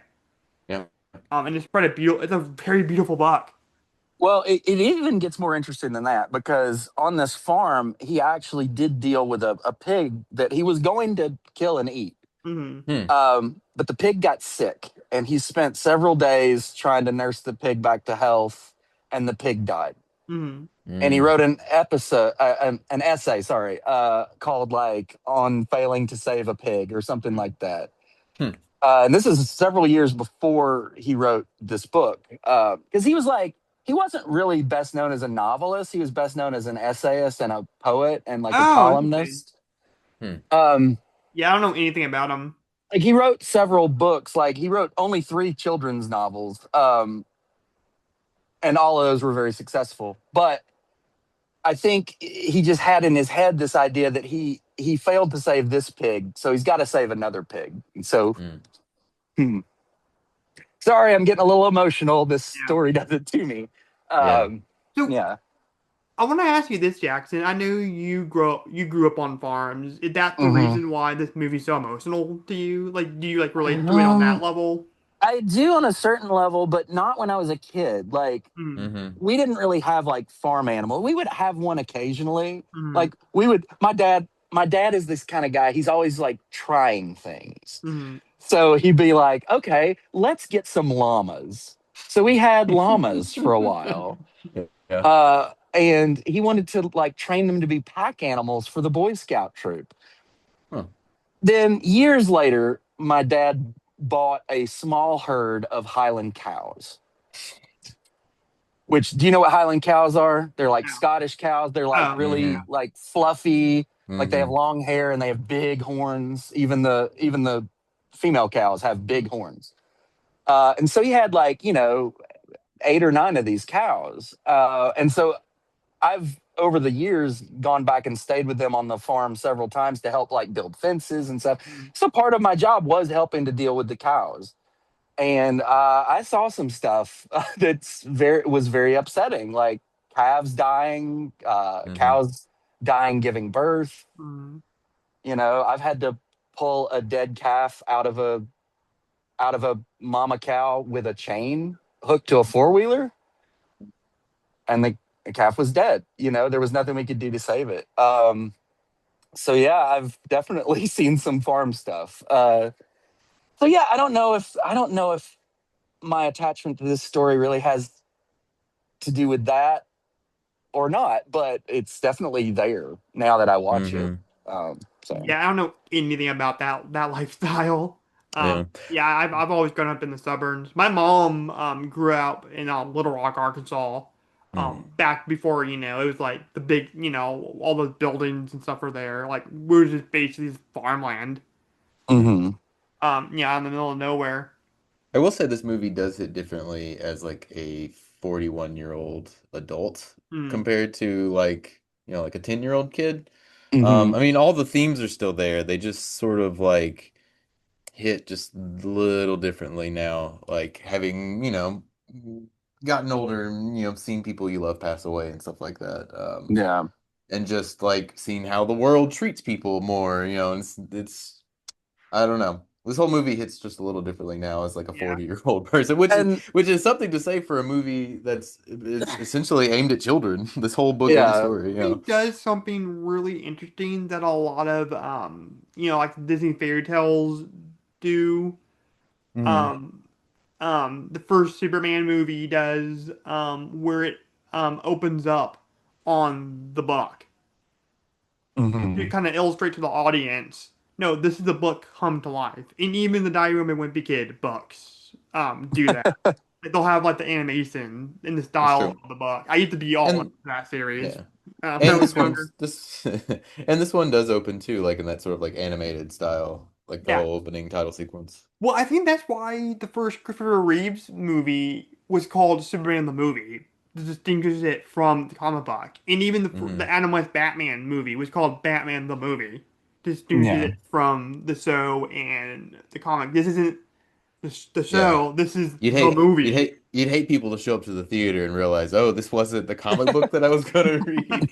Yeah. And it's a very beautiful book. Well, it even gets more interesting than that because on this farm, he actually did deal with a pig that he was going to kill and eat. Hmm. Hmm. But the pig got sick, and he spent several days trying to nurse the pig back to health, and the pig died. Hmm. And he Mm. wrote an essay, sorry, called like "On Failing to Save a Pig" or something like that. Hmm. And this is several years before he wrote this book, because he wasn't really best known as a novelist. He was best known as an essayist and a poet and like a Oh, interesting. columnist. Hmm. Um, Yeah, I don't know anything about him. like he wrote several books. Like he wrote only 3 children's novels, and all of those were very successful. But I think he just had in his head this idea that he failed to save this pig, so he's got to save another pig. So, Mm. hmm, sorry, I'm getting a little emotional. This Yeah. story does it to me. Yeah. So Yeah. I want to ask you this, Jackson. I know you grew up on farms. Is that the Hmm. reason why this movie's so emotional to you? Like, do you like relate to it on that Um, level? I do on a certain level, but not when I was a kid. Like Mm-hmm. Mm-hmm. we didn't really have like farm animal. We would have one occasionally. Mm-hmm. Like my dad is this kind of guy. He's always like trying things. Mm-hmm. So he'd be like, okay, let's get some llamas. So we had llamas for a while. Yeah. And he wanted to like train them to be pack animals for the Boy Scout troop. Huh. Then years later, my dad bought a small herd of Highland cows. Which, do you know what Highland cows are? They're like No. Scottish cows. They're like Oh, really yeah. Mm-hmm. like fluffy, like they have Mm-hmm. long hair and they have big horns. Even the female cows have big horns. And so he had like 8 or 9 of these cows. And so I've over the years gone back and stayed with them on the farm several times to help like build fences and stuff. Mm-hmm. So part of my job was helping to deal with the cows. And I saw some stuff was very upsetting, like calves dying, Mm-hmm. cows dying giving birth. Mm-hmm. I've had to pull a dead calf out of a mama cow with a chain hooked to a 4-wheeler, and the calf was dead. There was nothing we could do to save it. So yeah, I've definitely seen some farm stuff. So yeah, I don't know if my attachment to this story really has to do with that or not, but it's definitely there now that I watch it. Mm-hmm. So Yeah, I don't know anything about that lifestyle. Yeah. Yeah, I've always grown up in the suburbs. My mom grew up in Little Rock, Arkansas. Mm. Back before it was like the big all those buildings and stuff were there. Like we were just basically farmland. hmm Yeah, in the middle of nowhere. I will say this movie does hit differently as like a 41-year-old adult Mm, compared to like a 10-year-old kid. Hmm. I mean, all the themes are still there. They just sort of like hit just a little differently now. Like having, gotten older and, seen people you love pass away and stuff like that. Yeah. And just like seeing how the world treats people more, and it's I don't know. This whole movie hits just a little differently now as like a Yeah. 40-year-old person, which is And which is something to say for a movie that's it's essentially aimed at children. This whole book and yeah. story, He does something really interesting that a lot of like Disney fairy tales do. Hmm. Um the first Superman movie does where it opens up on the book. To Hmm. kind of illustrate to the audience, no, this is the book come to life. And even the Diary of a Wimpy Kid books do that. They'll have like the animation in the That's style true. of the book. I used to be all into And that series yeah. when I And was this younger. one's this and this one does open too, like in that sort of like animated style, like the Yeah. whole opening title sequence. Well, I think that's why the first Christopher Reeves movie was called Superman the Movie. To distinguish it from the comic book. And even the Hmm. Adam West Batman movie was called Batman the Movie. To distinguish Yeah. it from the show and the comic. This isn't the Yeah. show, this is You'd the hate you'd movie. hate you'd hate people to show up to the theater and realize, oh, this wasn't the comic book that I was gonna read.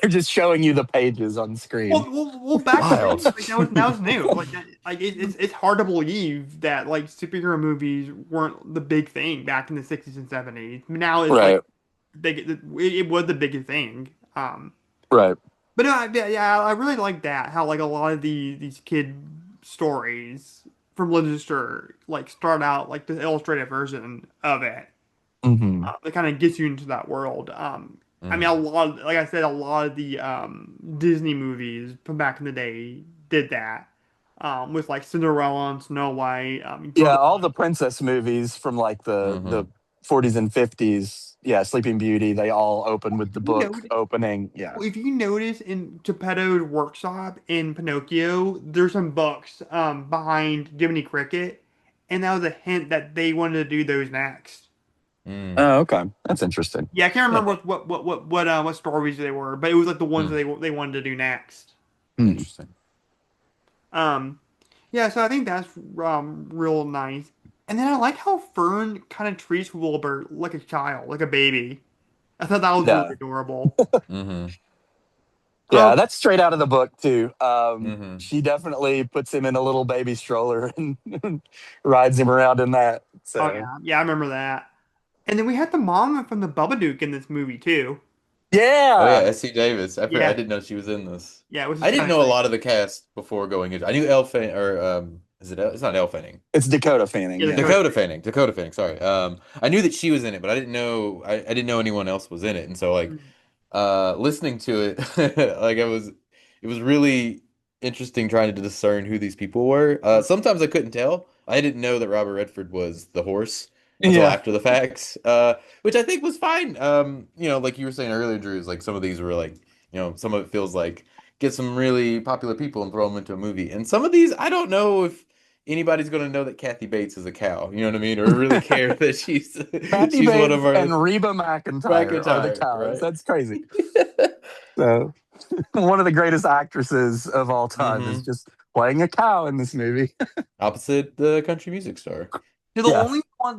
They're just showing you the pages on screen. Well, back then, Wild. like that was new. Like, it's hard to believe that like superhero movies weren't the big thing back in the 60s and 70s. Now it's like Right. it was the biggest thing. Right. But no, yeah, I really like that. How like a lot of these kid stories from literature like start out like the illustrated version of it. Hmm. That kind of gets you into that world. I mean, a Mm. lot of, like I said, a lot of the Disney movies from back in the day did that. With like Cinderella and Snow White, Yeah, Jungle all Book. the princess movies from like the Hmm. 40s and 50s. Yeah, Sleeping Beauty, they all open with the You know, book opening. Yeah. if you notice in Geppetto's workshop in Pinocchio, there's some books behind Jiminy Cricket, and that was a hint that they wanted to do those next. Mm. Oh, okay. That's interesting. Yeah, I can't Yeah. remember what stories they were, but it was like the ones that Mm. they wanted to do next. Hmm. Interesting. Um, yeah, so I think that's real nice. And then I like how Fern kind of treats Wilbur like a child, like a baby. I thought that was really Yeah. adorable. Hmm. Um, Yeah, that's straight out of the book too. Hmm. She definitely puts him in a little baby stroller and rides him around in that. oh So yeah, I remember that. And then we had the mom from the Babadook in this movie too. Oh yeah, yeah, S.C. Davis. I Yeah, didn't know she was in this. yeah, which is I didn't kind of know a great. lot of the cast before going into. I knew Elle Fanning, or is it? It's not Elle Fanning. it's Dakota Fanning. Yeah, the Yeah. code. Dakota Fanning. Dakota Fanning. Sorry. I knew that she was in it, but I didn't know. I didn't know anyone else was in it, and so like, listening to it, like it was really interesting trying to discern who these people were. Sometimes I couldn't tell. I didn't know that Robert Redford was the horse until Yeah. after the facts, which I think was fine. Like you were saying earlier, Drew, is like some of these were like, some of it feels like get some really popular people and throw them into a movie, and some of these I don't know if anybody's going to know that Kathy Bates is a cow. You know what I mean? Or really care that she's Kathy she's one Bates of our and Reba McEntire are the McIntyre, cows. right? That's crazy. So one of the greatest actresses of all time is Hmm. just playing a cow in this movie. Opposite the country music star. So Yeah.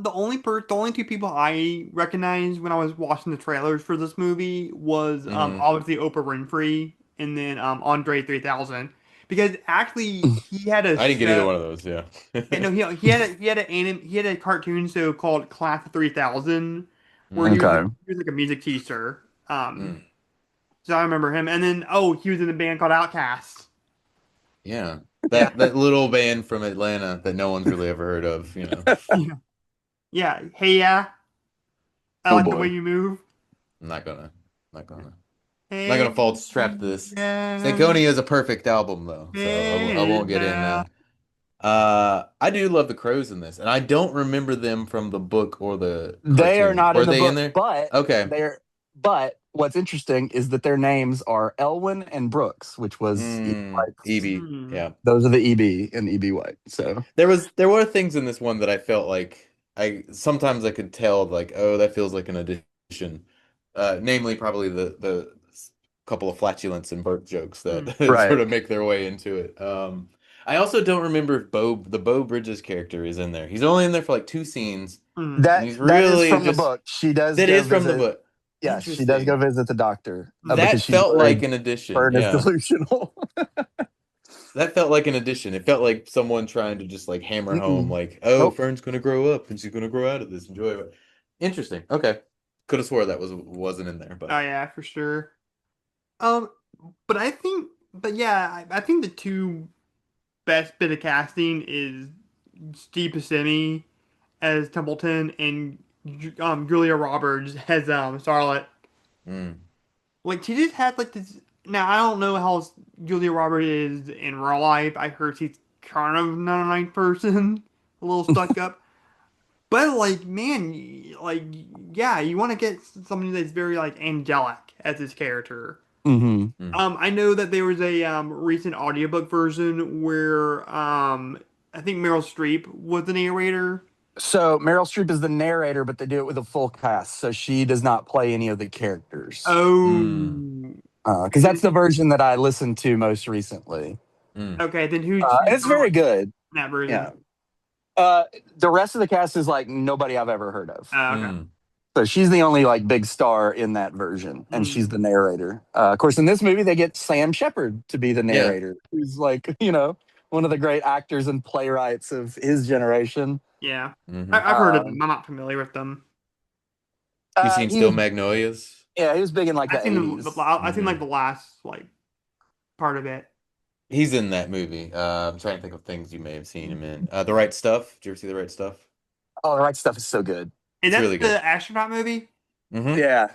the only two people I recognized when I was watching the trailers for this movie was Hmm. obviously Oprah Winfrey and then Andre 3000 because actually he had a I didn't get either show. one of those. Yeah. Yeah, no, he had a cartoon show called Class of 3000 where Hmm. Okay. he was like a music teacher. Mm. So I remember him, and then he was in a band called Outkast. Yeah. Yeah, That little band from Atlanta that no one's really ever heard of. yeah, yeah. Hey, yeah, I Oh like the way boy. you move. I'm not gonna, not gonna, not Hey, gonna fall trap to this. yeah, Stankonia is a perfect album though, so I hey, won't get in. yeah. I do love the crows in this, and I don't remember them from the book or the They are cartoon. not Were in the they in book, there? but Okay. they're but what's interesting is that their names are Elwyn and Brooks, which was E.B. White's. EB. Hmm. Yeah. Those are the EB and EB White. So There were things in this one that I felt like I sometimes I could tell like, oh, that feels like an addition. Namely probably the couple of flatulence and burp jokes that Mm. sort Right. of make their way into it. I also don't remember if the Bo Bridges character is in there. He's only in there for like two scenes, Mm. and That he's that is really from the just book. She does that go is from the visit. book. Yes, she does go Interesting. visit the doctor because That she's felt like worried an addition. Fern is Yeah. delusional. That felt like an addition. It felt like someone trying to just like hammer home, Mm-mm. like, oh, Nope. Fern's gonna grow up and she's gonna grow out of this. Enjoy it. Interesting. Okay. Could have swore that wasn't in there, Oh but yeah, for sure. Um, but yeah, I think the two best bit of casting is Steve Buscemi as Templeton and Julia Roberts as Charlotte. mm. Like she just had like this. Now I don't know how Julia Roberts is in real life. I heard she's kind of not a nice person, a little stuck up. But like, man, like, yeah, you want to get somebody that's very like angelic as his character. Hmm. Mm. I know that there was a recent audiobook version where I think Meryl Streep was the narrator. So Meryl Streep is the narrator, but they do it with a full cast, so she does not play any of the characters. Oh, Mm. Because that's the version that I listened to most recently. Mm. okay. Then who's And it's very not good. in that version? Yeah. The rest of the cast is like nobody I've ever heard of. Okay. Mm. So she's the only like big star in that version, and Mm, she's the narrator. Of course, in this movie, they get Sam Shepard to be the Yeah. narrator, who's like one of the great actors and playwrights of his generation. yeah, Hmm. I've heard of Um, them. I'm not familiar with them. You seen he was Still Magnolias? yeah, he was big in like I've the seen '80s. I've seen like Hmm. the last like part of it. He's in that movie. I'm trying to think of things you may have seen him in. The Right Stuff. Did you ever see The Right Stuff? All the right stuff is so good. And It's that's really good. the astronaut movie. Hmm. Yeah,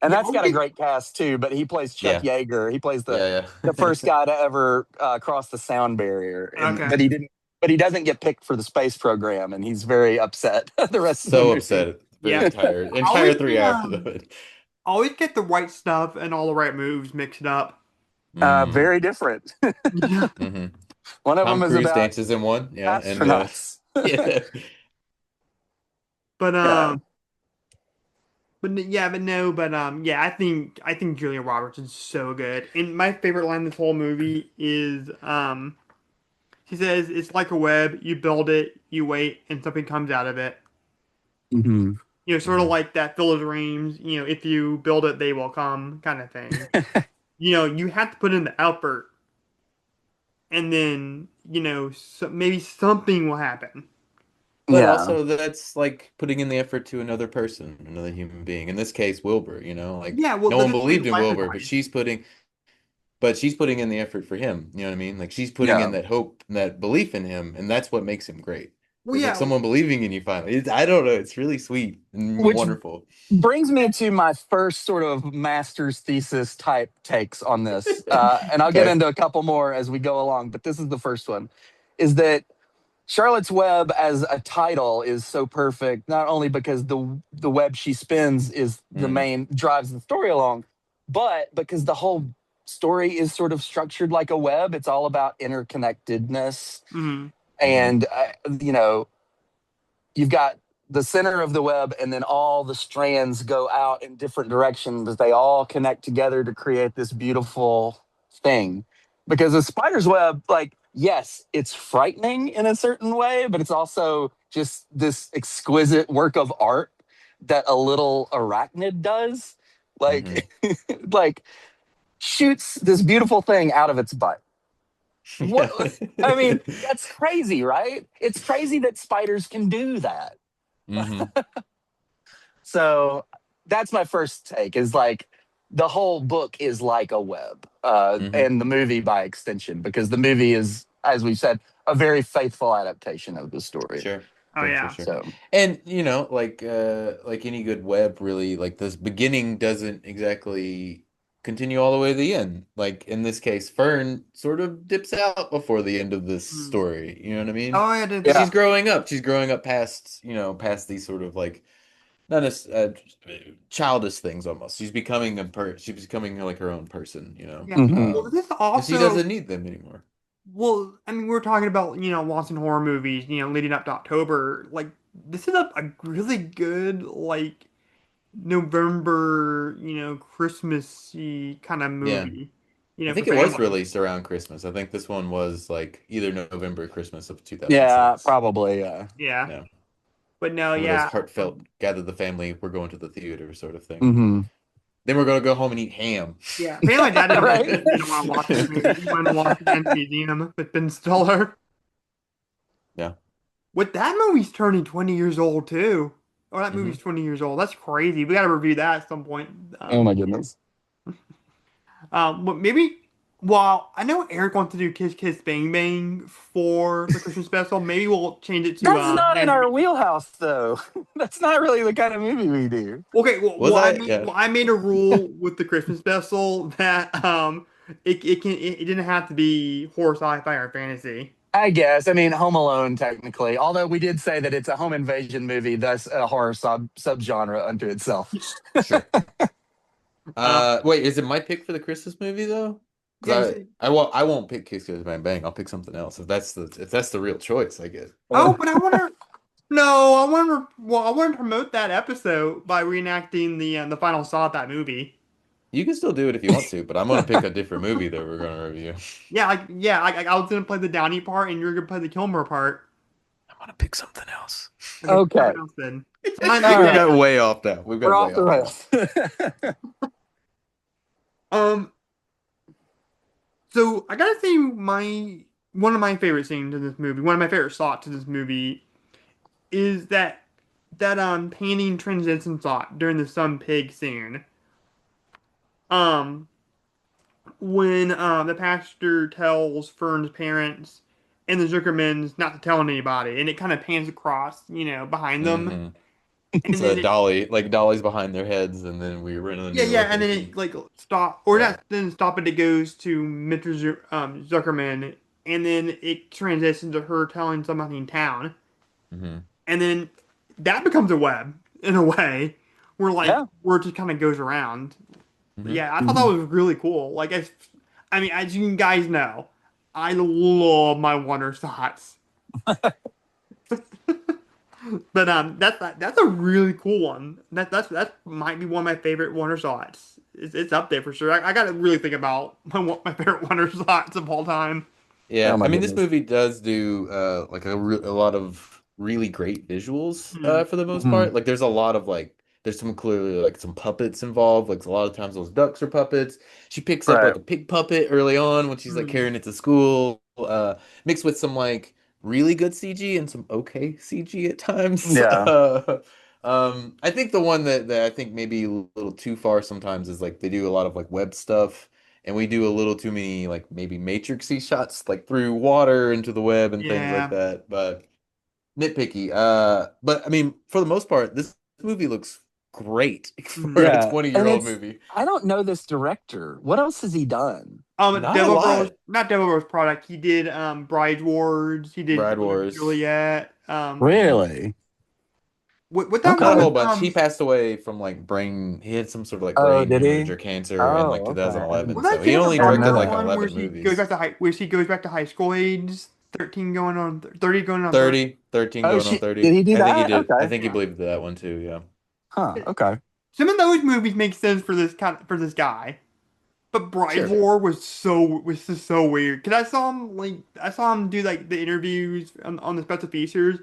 and Yeah, that's got a great cast too. But he plays Chuck Yeah. Yeager. He plays Yeah, the first yeah. guy to ever cross the sound barrier, and okay. but he didn't. But he doesn't get picked for the space program, and he's very upset the rest of the So movie. upset for the Yeah, entire always three get hours of it. always get the right stuff and all the right moves mixed up. Mm. Very different. Yeah, Hmm. One of Tom them is Cruise about dances in one. Yeah, and astronauts. yeah. but Yeah. yeah, but no, but yeah, I think Julia Roberts is so good. And my favorite line in this whole movie is she says it's like a web. You build it, you wait, and something comes out of it. Hmm. Sort of Hmm. like that Field of Dreams. If you build it, they will come, kind of thing. You have to put in the effort, and then maybe something will happen. But Yeah. also that's like putting in the effort to another person, another human being. In this case, Wilbur, like Yeah, well, no this one is like believed in life Wilbur, advice. but she's putting in the effort for him. You know what I mean? Like she's putting Yeah. in that hope, and that belief in him, and that's what makes him great. Well, It's like yeah, someone believing in you finally. I don't know. It's really sweet and Which wonderful. brings me to my first sort of master's thesis type takes on this. And I'll get Okay. into a couple more as we go along, but this is the first one is that Charlotte's Web as a title is so perfect, not only because the web she spins is the Mm. main drives the story along, but because the whole story is sort of structured like a web. It's all about interconnectedness. hmm Hmm. And, you've got the center of the web, and then all the strands go out in different directions, but they all connect together to create this beautiful thing. Because a spider's web, like, yes, it's frightening in a certain way, but it's also just this exquisite work of art that a little arachnid does. Hmm. Like, like shoots this beautiful thing out of its butt. What? I mean, that's crazy, right? It's crazy that spiders can do that. Hmm. So that's my first take is like the whole book is like a web, Hmm. and the movie by extension, because the movie is, as we said, a very faithful adaptation of the story. Sure. Oh Sure, sure, yeah. sure. So, And like any good web, really, like this beginning doesn't exactly continue all the way to the end. Like in this case, Fern sort of dips out before the end of this Mm. story. You know what I mean? Oh, I didn't think. yeah. She's growing up. She's growing up past, past these sort of like not as childish things almost. She's becoming like her own person. Yeah. Hmm. Well, this is And she also. doesn't need them anymore. Well, I mean, we are talking about lots of horror movies, leading up to October. Like, this is a really good like November, Christmassy kind of Yeah. movie, I for think it was families. released around Christmas. I think this one was like either November or Christmas of Yeah, 2006. probably. Yeah. Yeah. Yeah. But no, One of those yeah. heartfelt, gather the family, we're going to the theater sort of thing. Hmm. Then we're going to go home and eat ham. Yeah. Apparently my dad Right. didn't want to watch this movie. He wanted to watch Against Museum with Ben Stiller. Yeah. What that movie's turning 20 years old too. Oh, that movie's Hmm. 20 years old. That's crazy. We gotta review that at some point. Oh my goodness. But maybe, well, I know Eric wants to do Kiss Kiss Bang Bang for the Christmas special. Maybe we'll change it to That's not in Magic. our wheelhouse, though. That's not really the kind of movie we do. Okay, well, Was I? Yeah. I made a rule with the Christmas special that it didn't have to be horror, sci-fi, or fantasy. I guess. I mean, Home Alone, technically. Although we did say that it's a home invasion movie, thus a horror subgenre unto itself. Sure. Uh, Wait, is it my pick for the Christmas movie though? yeah, Because I won't pick Kiss Kiss Bang Bang. I'll pick something else if that's the real choice, I guess. oh, but I wonder. No, I want to. Well, I want to promote that episode by reenacting the final saw of that movie. You can still do it if you want to, but I'm gonna pick a different movie that we're gonna review. I was gonna play the Downey part, and you're gonna play the Kilmer part. I'm gonna pick something else. Okay, Okay. what else then? We've Mine- got way off now. We've got We're way off the rails. Um, so I gotta say, my one of my favorite scenes in this movie, one of my favorite shots in this movie, is that painting transition shot during the sun pig scene. Um, when the pastor tells Fern's parents and the Zuckermans not to tell anybody, and it kind of pans across, behind them, hmm and So then Dolly's behind their heads, and then we run in the new and then location. it like stop or Yeah. not, then stop it. It goes to Mr. Zuckerman, and then it transitions to her telling somebody in town, Hmm. and then that becomes a web in a way, Yeah. where it just kind of goes around. But Hmm. yeah, I thought that Mhm. was really cool. I mean, as you guys know, I love my wonder shots. But that's a really cool one. That might be one of my favorite wonder shots. It's up there for sure. I got to really think about my favorite wonder shots of all time. Oh Yeah, my I mean, this goodness. movie does do like a lot of really great visuals Hmm. for the most Mhm. part. Like, there's a lot of there's some clearly like some puppets involved. Like, a lot of times those ducks are puppets. She picks up Right. like a pig puppet early on when she's like Hmm. carrying it to school, mixed with some like really good CG and some okay CG at times. Yeah. I think the one that I think maybe a little too far sometimes is like they do a lot of like web stuff and we do a little too many like maybe matrixy shots like through water into the web and things like Yeah. that. But nitpicky. But I mean, for the most part, this movie looks great for Hmm. a Yeah. And 20-year-old movie. I don't know this director. What else has he done? Not a Devil Rose, lot. not Devil Rose product. He did Bride Wars. He did Bride Romeo and Wars. Juliet. Really? What that Not one a Okay. with whole bunch. He passed away from like brain. He had some sort of like Oh, brain did hemorrhage he? or cancer in like Oh, okay. I 2011. Was didn't, that So he Jennifer only I didn't Garner directed know the like that. one where 11 she goes movies. back to high school age, 13 going on 30 going on 30? 30, 13 Oh, going on did 30. he do I think he that? did. I Okay. think he Yeah. believed that one too. Yeah. Huh. Okay. Some of those movies make sense for this guy. But Bride Sure. War was just so weird. Cause I saw him do like the interviews on the special features,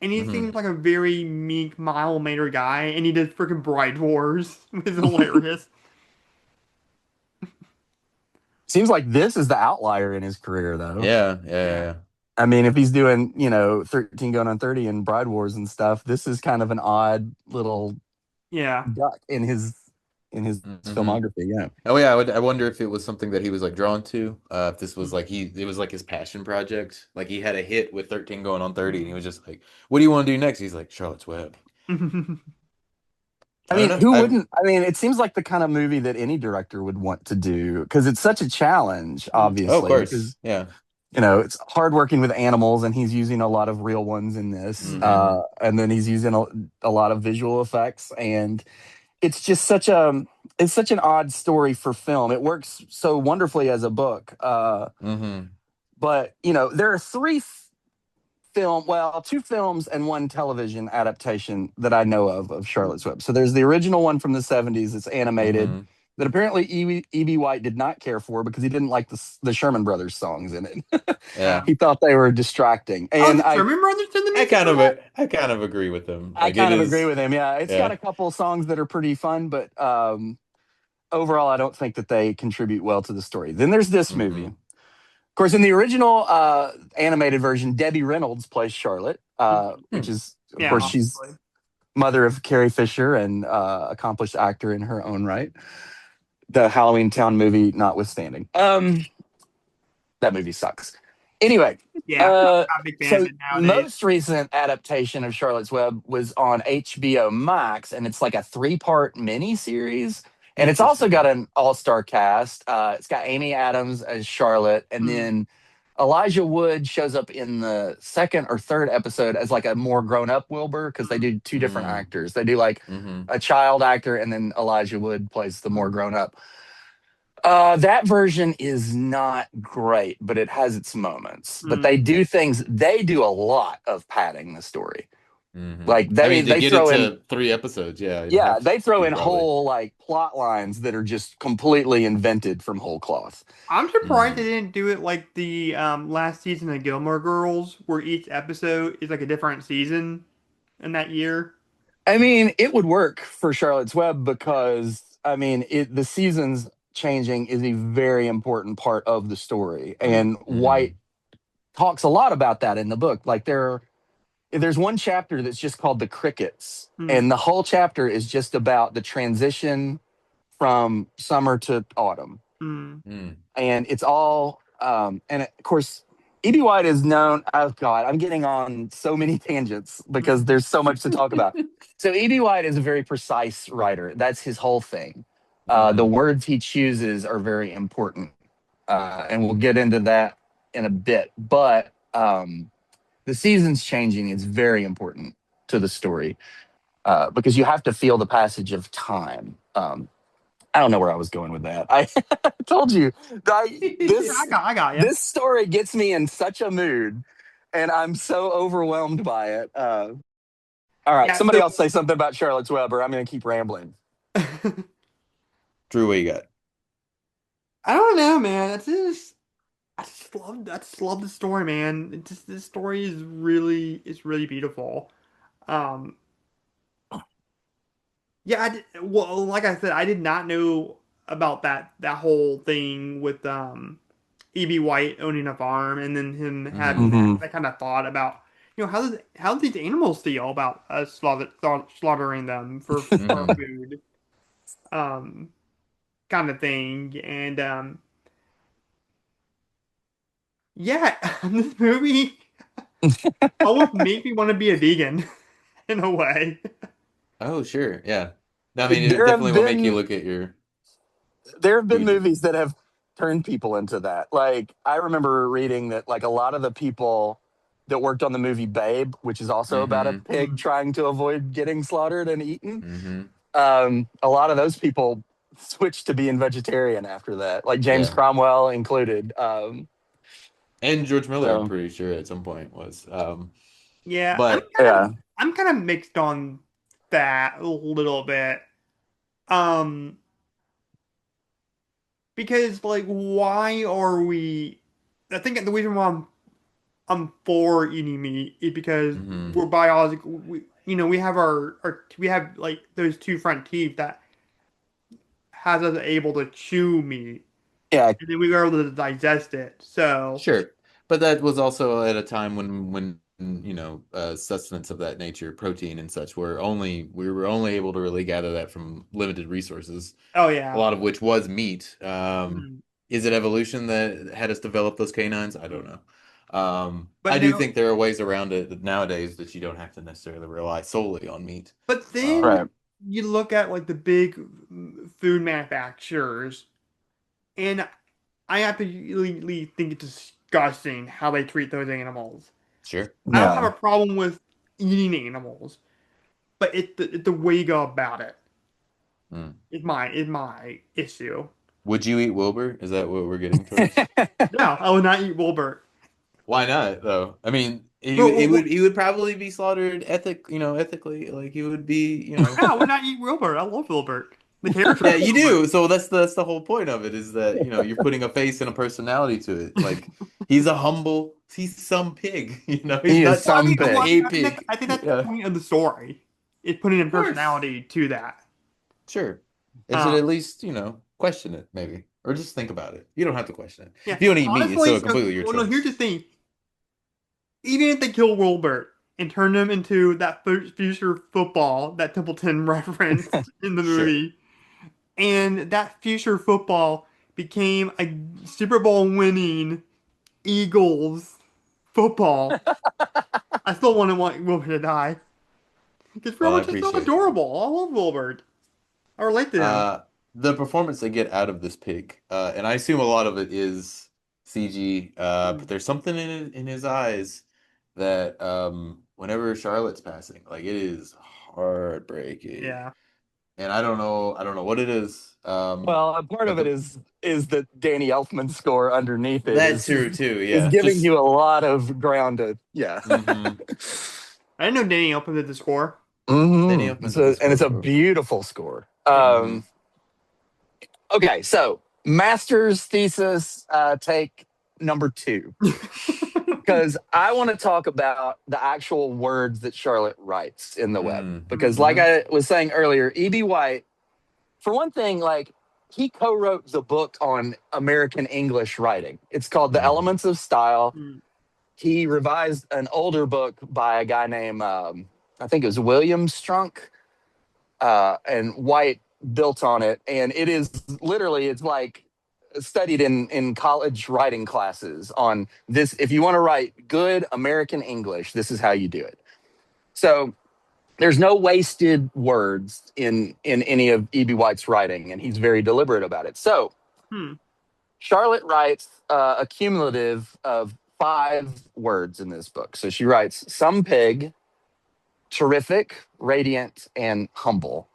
and he Hmm. seems like a very meek, mild mannered guy, and he did freaking Bride Wars. It's hilarious. Seems like this is the outlier in his career, though. Yeah. Yeah. Yeah. Yeah. I mean, if he's doing, 13 going on 30 and Bride Wars and stuff, this is kind of an odd little Yeah. duck in his Hmm. filmography. Yeah. Oh yeah. I wonder if it was something that he was like drawn to. If this was like it was like his passion project. Like he had a hit with 13 going on 30, and he was just like, "What do you want to do next?" He's like, "Charlotte's Web." I I don't mean, know. who I wouldn't? I mean, it seems like the kind of movie that any director would want to do because it's such a challenge, Oh, of obviously, course. because, Yeah. it's hard working with animals and he's using a lot of real ones in this. Hmm. And then he's using a lot of visual effects. And it's just it's such an odd story for film. It works so wonderfully as a book. Hmm. But, there are two films and one television adaptation that I know of Charlotte's Web. So there's the original one from the 70s. It's animated. Mhm. That apparently E.B. White did not care for because he didn't like the Sherman Brothers songs in it. Yeah. He thought they were distracting. Oh, And the Sherman Brothers did the I music kind for of that? I kind of agree with him. I Like it kind of agree is. with him. Yeah, it's got Yeah. a couple songs that are pretty fun, but overall, I don't think that they contribute well to the story. Then there's this movie. Mhm. Of course, in the original animated version, Debbie Reynolds plays Charlotte, which is, of Yeah, course, she's obviously. mother of Carrie Fisher and accomplished actor in her own right. The Halloween Town movie notwithstanding. That movie sucks. Anyway, Yeah, I'm not a big fan so of it nowadays. most recent adaptation of Charlotte's Web was on HBO Max, and it's like a 3-part miniseries. And it's also got an all-star cast. It's got Amy Adams as Charlotte, and then Elijah Wood shows up in the second or third episode as like a more grown-up Wilbur, because they do two different actors. They do like a child actor, and then Elijah Wood plays the more grown-up. That version is not great, but it has its moments. But they do a lot of padding the story. Like I mean, to they get throw it in to 3 episodes, yeah. they throw in probably. whole like plot lines that are just completely invented from whole cloth. I'm surprised they didn't do it like the last season of Gilmore Girls, where each episode is like a different season in that year. I mean, it would work for Charlotte's Web because I mean, the seasons changing is a very important part of the story, and White talks a lot about that in the book. Like there's one chapter that's just called The Crickets, and the whole chapter is just about the transition from summer to autumn. And it's all and of course E.B. White is known. Oh God, I'm getting on so many tangents because there's so much to talk about. So E.B. White is a very precise writer. That's his whole thing. The words he chooses are very important, and we'll get into that in a bit. But the seasons changing is very important to the story because you have to feel the passage of time. I don't know where I was going with that. I told you I got you. This story gets me in such a mood, and I'm so overwhelmed by it. All right, Yeah, somebody so- else say something about Charlotte's Web, or I'm going to keep rambling. Drew, what you got? I don't know, man. I just love the story, man. This story is really beautiful. Um, yeah, well, like I said, I did not know about that whole thing with E.B. White owning a farm, and then him having that kind of thought about, how do these animals feel about us slaughtering them for food, kind of thing, and yeah, this movie almost made me want to be a vegan in a way. Oh, sure. Yeah. I mean, it There have definitely will make you been- look at your There have been food. movies that have turned people into that. Like I remember reading that like a lot of the people that worked on the movie Babe, which is also about a pig trying to avoid getting slaughtered and eaten. A lot of those people switched to being vegetarian after that, like James Cromwell included. And George Miller, I'm pretty sure at some point was. Yeah, but I'm kind of mixed on that a little bit. Because like, why are we? I think the reason why I'm for eating meat is because we're biological. We have we have like those two front teeth that has us able to chew meat. Yeah, and then we were able to digest it. So sure, but that was also at a time when sustenance of that nature, protein and such, we were only able to really gather that from limited resources. Oh yeah, a lot of which was meat. Is it evolution that had us develop those canines? I don't know. But I do think there are ways around it nowadays that you don't have to necessarily rely solely on meat. But then you look at like the big food manufacturers, and I absolutely think it's disgusting how they treat those animals. Sure. I don't have a problem with eating animals, but it's the way you go about it. Is my issue. Would you eat Wilbur? Is that what we're getting towards? No, I would not eat Wilbur. Why not, though? I mean, He would probably be slaughtered ethically. Like he would be, I would not eat Wilbur. I love Wilbur. The character Yeah, of you Wilbur. do. So that's the whole point of it is that, you're putting a face and a personality to it. Like he's some pig, he's He is not Well, I some mean, well, just pig. a pig. I think that's the Yeah, point of the story. Is putting in of course. personality to that. Sure. It should Um, at least, question it maybe. Or just think about it. You don't have to question it. yeah. If you don't eat meat, it's Honestly, so so, completely your well, no. Here's choice. the thing. Even if they kill Wilbur and turn him into that future football that Templeton referenced in the Sure. movie, and that future football became a Super Bowl winning Eagles football, I still wouldn't want Wilbur to die. Because Well, I Wilbur's just so appreciate that. adorable. I love Wilbur. I relate to him. The performance they get out of this pig, and I assume a lot of it is CG, but there's something in his eyes that whenever Charlotte's passing, like it is heartbreaking. Yeah. And I don't know what it is. Well, a part But of it is that Danny Elfman's score underneath it that's true too. is Yeah, giving just you a lot of ground to hmm I didn't know Danny opened at the score. Danny Mm-hmm. Elfman did the And score it's a for. beautiful score. Hmm Okay, so master's thesis take number 2, because I want to talk about the actual words that Charlotte writes in the web. Because, like hmm I was saying earlier, E.B. White, for one thing, like he co-wrote the book on American English writing. It's called The hmm Elements of Style. Mm. He revised an older book by a guy named I think it was William Strunk, and White built on it. And it is literally, it's like studied in college writing classes on this. If you want to write good American English, this is how you do it. So there's no wasted words in any of E.B. White's writing, and he's very deliberate about it. So Hmm. Charlotte writes a cumulative of 5 words in this book. So she writes some pig, terrific, radiant, and humble.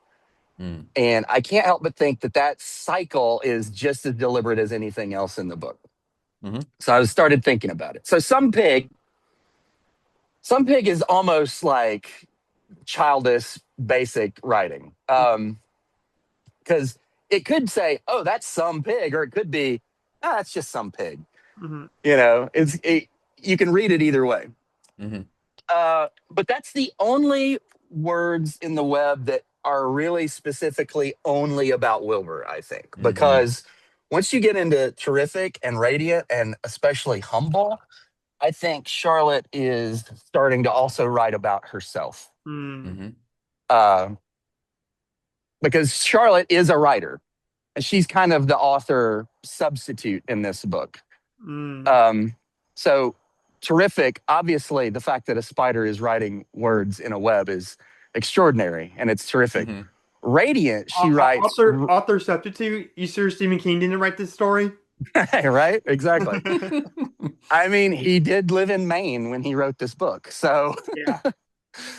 Mm. And I can't help but think that that cycle is just as deliberate as anything else in the book. hmm So I started thinking about it. So some pig is almost like childish, basic writing. Because it could say, "Oh, that's some pig," or it could be, "Ah, that's just some pig." Mm-hmm. You can read it either way. hmm But that's the only words in the web that are really specifically only about Wilbur, I think, hmm because once you get into terrific and radiant and especially humble, I think Charlotte is starting to also write about herself. Mm. hmm Uh, because Charlotte is a writer, and she's kind of the author substitute in this book. Mm. So terrific. Obviously, the fact that a spider is writing words in a web is extraordinary, and it's terrific. hmm Radiant, she writes, Author substitute. You sure Stephen King didn't write this story? right? Exactly. I mean, he did live in Maine when he wrote this book. So, Yeah.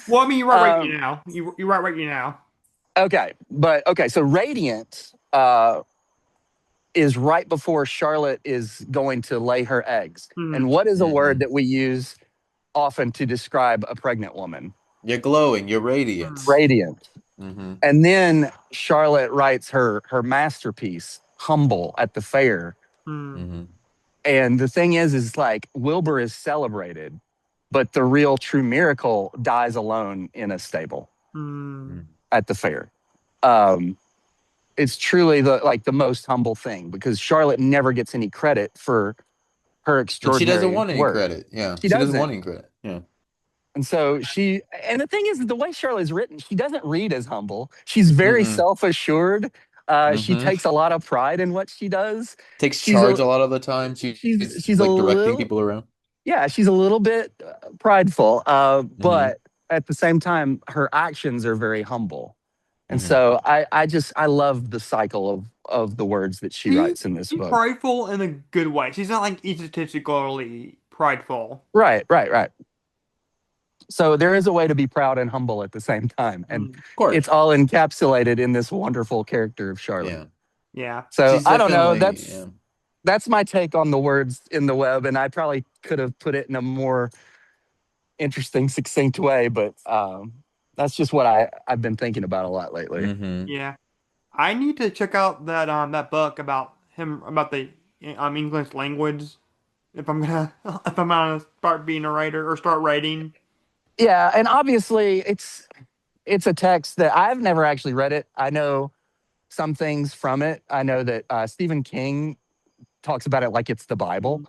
Well, I mean, you write right now. You write right now. okay. So Radiant is right before Charlotte is going to lay her eggs. Mm. And what is a word hmm that we use often to describe a pregnant woman? You're glowing. You're radiant. Radiant. hmm And then Charlotte writes her masterpiece, Humble, at the fair. Mm. hmm And the thing is like Wilbur is celebrated, but the real true miracle dies alone in a stable Mm. at the fair. It's truly the most humble thing, because Charlotte never gets any credit for her And she extraordinary doesn't want any work. credit. Yeah, She she doesn't want doesn't. any credit. Yeah. And so and the thing is, the way Charlotte is written, she doesn't read as humble. She's very Mm-mm. self-assured. She hmm takes a lot of pride in what she does. Takes She's charge a lot of the time. She's she's a like directing little, people around. yeah, she's a little bit prideful, hmm but at the same time, her actions are very humble. And hmm so I love the cycle of the words that she writes in this She's book. prideful in a good way. She's not like egotistically prideful. Right. So there is a way to be proud and humble at the same time. And Of course. it's all encapsulated in this wonderful character of Charlotte. Yeah. Yeah. So She's I don't know. definitely, That's my take on the words in the web, and I probably could have put it in a more interesting, succinct way. But that's just what I've been thinking about a lot lately. Mm-hmm. Yeah. I need to check out that book about him about the English language if I'm gonna if I'm gonna start being a writer or start writing. Yeah, and obviously it's a text that I've never actually read it. I know some things from it. I know that Stephen King talks about it like it's the Bible.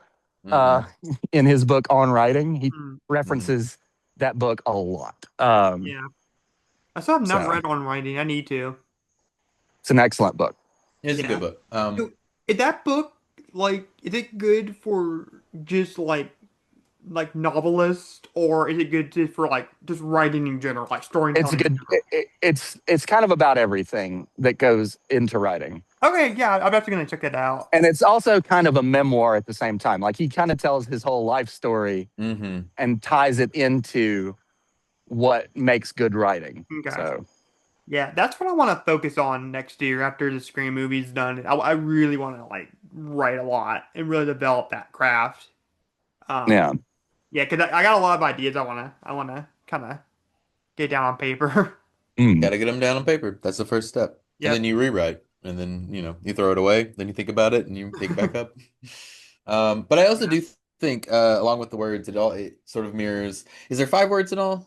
Mm-hmm. In his book on writing, he Mm, Mm-hmm. references that book a lot. yeah. I still have not So read on writing. I need to. it's an excellent book. It's a good Yeah. book. So, is that book is it good for just like novelist, or is it good for like just writing in general, like It's a storytelling in good. general? It's kind of about everything that goes into writing, Okay, yeah, I'm actually gonna check it out. and it's also kind of a memoir at the same time. Like he kind of tells his whole life story Mm-hmm. and ties it into what makes good writing. Okay. So Yeah, that's what I want to focus on next year after the Scream movie's done. I really want to like write a lot and really develop that craft. yeah. Yeah, because I got a lot of ideas I wanna kind of get down on paper. Mm. Got to get them down on paper. That's the first step. And then Yep. you rewrite, and then you throw it away. Then you think about it, and you pick it back up. But I also Yeah. do think, along with the words, it sort of mirrors. Is there 5 words in all?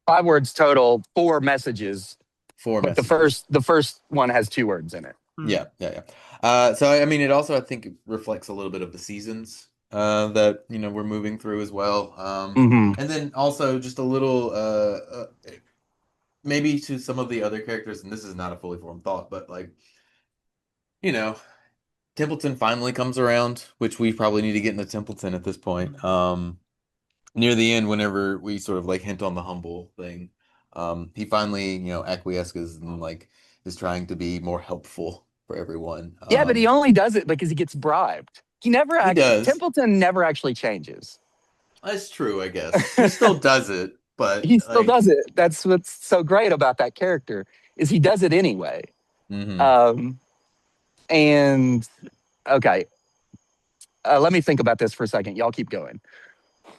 5 words total, 4 messages, Four but the messages. first one has 2 words in it. Hmm. Yeah, yeah, yeah. So I mean, it also I think it reflects a little bit of the seasons that we're moving through as well. Hmm. And then also just a little maybe to some of the other characters, and this is not a fully formed thought, but like you know, Templeton finally comes around, which we probably need to get into Templeton at this point. Near the end, whenever we sort of like hint on the humble thing, he finally acquiesces and like is trying to be more helpful for everyone. Yeah, but he only does it because he gets bribed. He never He actually does. Templeton never actually changes. That's true, I guess. He still does it, but He still like, does it. That's what's so great about that character is he does it anyway. hmm. Um, and okay, let me think about this for a second. Y'all keep going.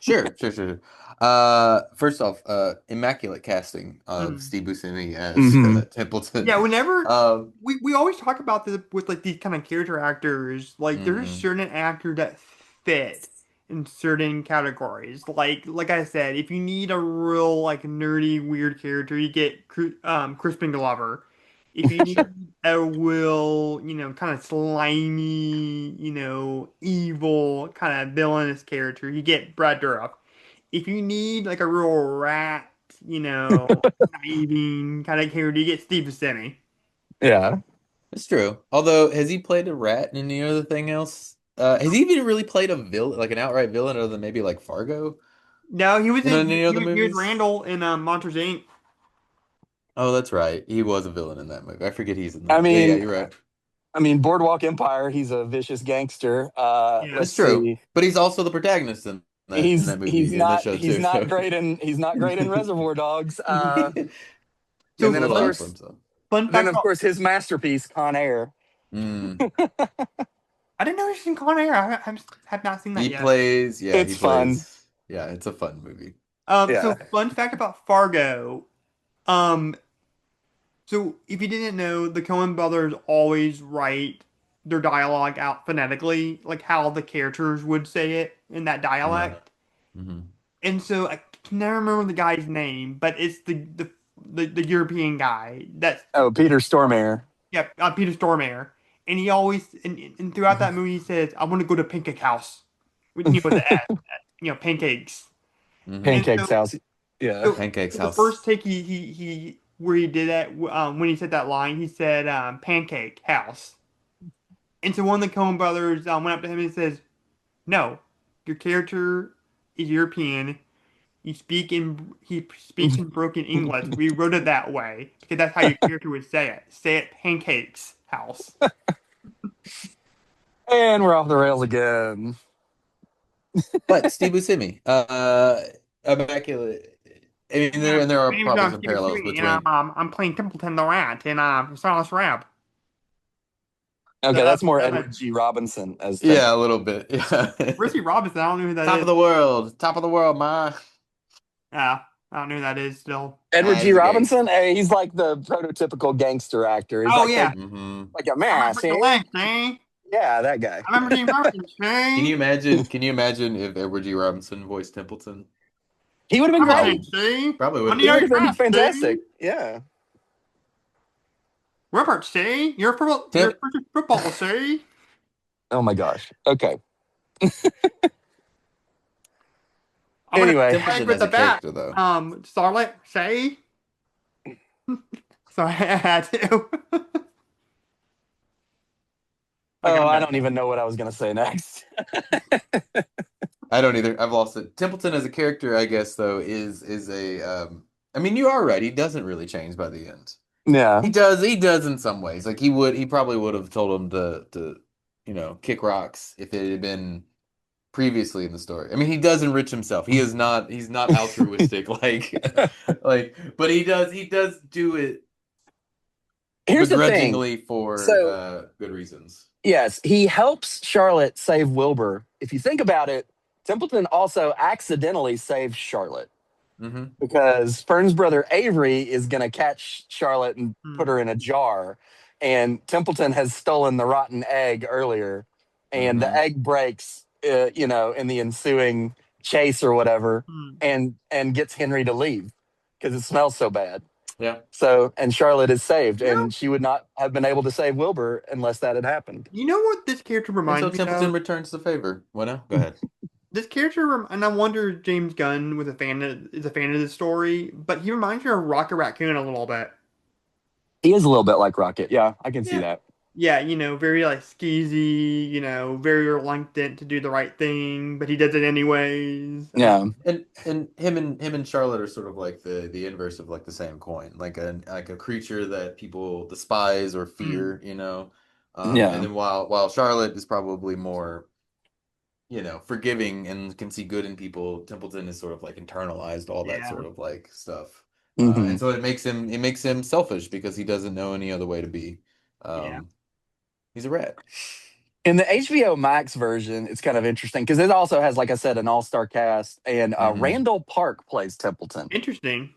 Sure, sure, sure, sure. First off, immaculate casting of Hmm. Steve Buscemi as Hmm. Templeton. Yeah, whenever Um, we always talk about this with like these kind of character actors, like there's mhm. certain actors that fit in certain categories. Like I said, if you need a real like nerdy weird character, you get Crispin Glover. If you need Sure. a real, kind of slimy, evil kind of villainous character, you get Brad Dourif. If you need like a real rat, conniving kind of character, you get Steve Buscemi. Yeah. It's true. Although, has he played a rat in any other thing else? Has he even really played a villain, like an outright villain, other than maybe like Fargo No, he was in in any he other was, he was movies? Randall in Monsters Inc. Oh, that's right. He was a villain in that movie. I forget he's in I that. Yeah, yeah, mean, you're right. Boardwalk Empire. He's a vicious gangster. Yeah. Let's It's true. see. But he's also the protagonist in that movie in the show He's too. not So great in Reservoir Dogs. And gets So a then little out for himself. fun fact of about course his masterpiece Con Air. Mm. I didn't know he was in Con Air. I have not seen that He yet. plays, yeah, he It's fun. plays, yeah, it's a fun movie. Yeah. So fun fact about Fargo. Um, so if you didn't know, the Coen brothers always write their dialogue out phonetically, like how the characters would say it in that Uh, dialect. hmm. And so I can never remember the guy's name, but it's the European guy. That's Oh, Peter Stormare. yeah, Peter Stormare. And he always and throughout that movie he says, "I want to go to Pancake House," with the S, pancakes. Hmm. And Pancake's house. Yeah. so Pancake's the first house. take he where he did that when he said that line, he said Pancake House. And so one of the Coen brothers went up to him and says, "No, your character is European. He speaks in broken English. We wrote it that way because that's how your character would say it. Say it pancakes house." And we're off the rails again. But Steve Buscemi, immaculate. I mean, Yeah, there are my name is probably some Steve parallels Buscemi, and between. I'm playing Templeton the Rat in Silas Rab. Okay, That, that's more that, Edward G. Robinson as Yeah, a Templeton. little bit. Yeah. Richie Robinson. I don't know who that Top is. of the world, top of the world, ma. Yeah, I don't know who that is still. Edward G. He's a gang. Robinson. Hey, he's like the prototypical gangster actor. He's Oh like yeah, like a I man. remember your See? legs, see? Yeah, that guy. I remember James Robinson, see? Can you imagine if Edward G. Robinson voiced Templeton? He would have been Robinson, great. Probably see? probably would When have you He know been. would your have been craft, fantastic. see? Yeah. Robert, see? You're a Temp perfect football, see? Oh my gosh. Okay. I'm gonna Anyway. tag Templeton with as the a bat. character though. Starlet, see? Sorry, I had to. Okay, Oh, I'm I done. don't even know what I was gonna say next. I don't either. I've lost it. Templeton as a character, I guess, though, is a I mean, you are right. He doesn't really change by the end. Yeah. He does in some ways. Like he probably would have told him to, kick rocks if it had been previously in the story. I mean, he does enrich himself. He's not altruistic but he does do it Here's the thing. begrudgingly for So, good reasons. yes, he helps Charlotte save Wilbur. If you think about it, Templeton also accidentally saves Charlotte Hmm. because Fern's brother Avery is going to catch Charlotte and put Hmm. her in a jar. And Templeton has stolen the rotten egg earlier, and the Hmm. egg breaks, in the ensuing chase or whatever, Hmm. and gets Henry to leave because it smells so bad. Yeah. So, and Charlotte is saved, You know, and she would not have been able to save Wilbur unless that had happened. you know what this character And so reminds me Templeton of? returns the favor. What now? Go ahead. This character, and I wonder if James Gunn is a fan of this story, but he reminds me of Rocket Raccoon a little bit. He is a little bit like Rocket. Yeah, I can see Yeah. that. Yeah, very like skeezy, very reluctant to do the right thing, but he does it anyways. Yeah. And him and Charlotte are sort of like the inverse of like the same coin, like a creature that people despise or Mm, fear, and Yeah. then while Charlotte is probably more, forgiving and can see good in people, Templeton is sort of like internalized all that yeah, sort of like stuff, Hmm. and so it makes him selfish because he doesn't know any other way to be. yeah. Um, he's a rat. In the HBO Max version, it's kind of interesting because it also has, like I said, an all-star cast, and Hmm. Randall Park plays Templeton, Interesting.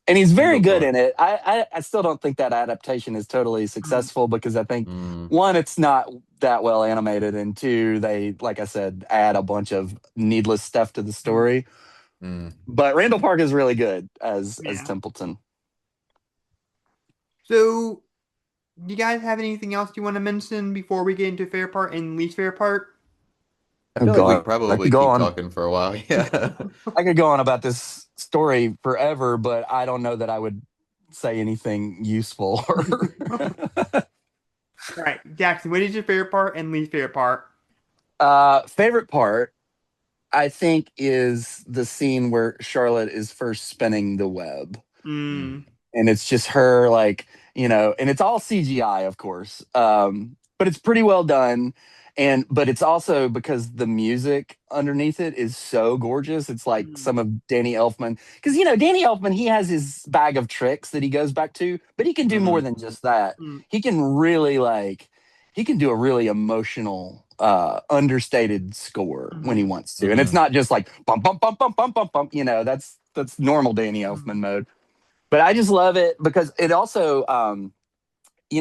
and he's very Randall good Park. in it. I still don't think that adaptation is totally Mm, successful because I think Mm, one, it's not that well animated, and two, they, like I said, add a bunch of needless stuff to the mm, story. mm. But Randall Park is really good as yeah. Templeton. So, do you guys have anything else you want to mention before we get into fair part and least fair part? I Oh feel like we could God, I probably could go keep on. talking for a while. Yeah. I could go on about this story forever, but I don't know that I would say anything useful. All right, Jackson, what is your favorite part and least favorite part? Favorite part, I think, is the scene where Charlotte is first spinning the web, Mm, Mm. and it's just her, like, and it's all CGI, of course, but it's pretty well done. But it's also because the music underneath it is so gorgeous. It's like mm, some of Danny Elfman, because Danny Elfman, he has his bag of tricks that he goes back to, but he can do more Hmm. than just that. mm, He can really, like, he can do a really emotional, understated score when he mm, wants to, and it's Hmm. not just like bump bump bump bump bump bump bump. That's normal Danny Elfman mm, mode. But I just love it because it also,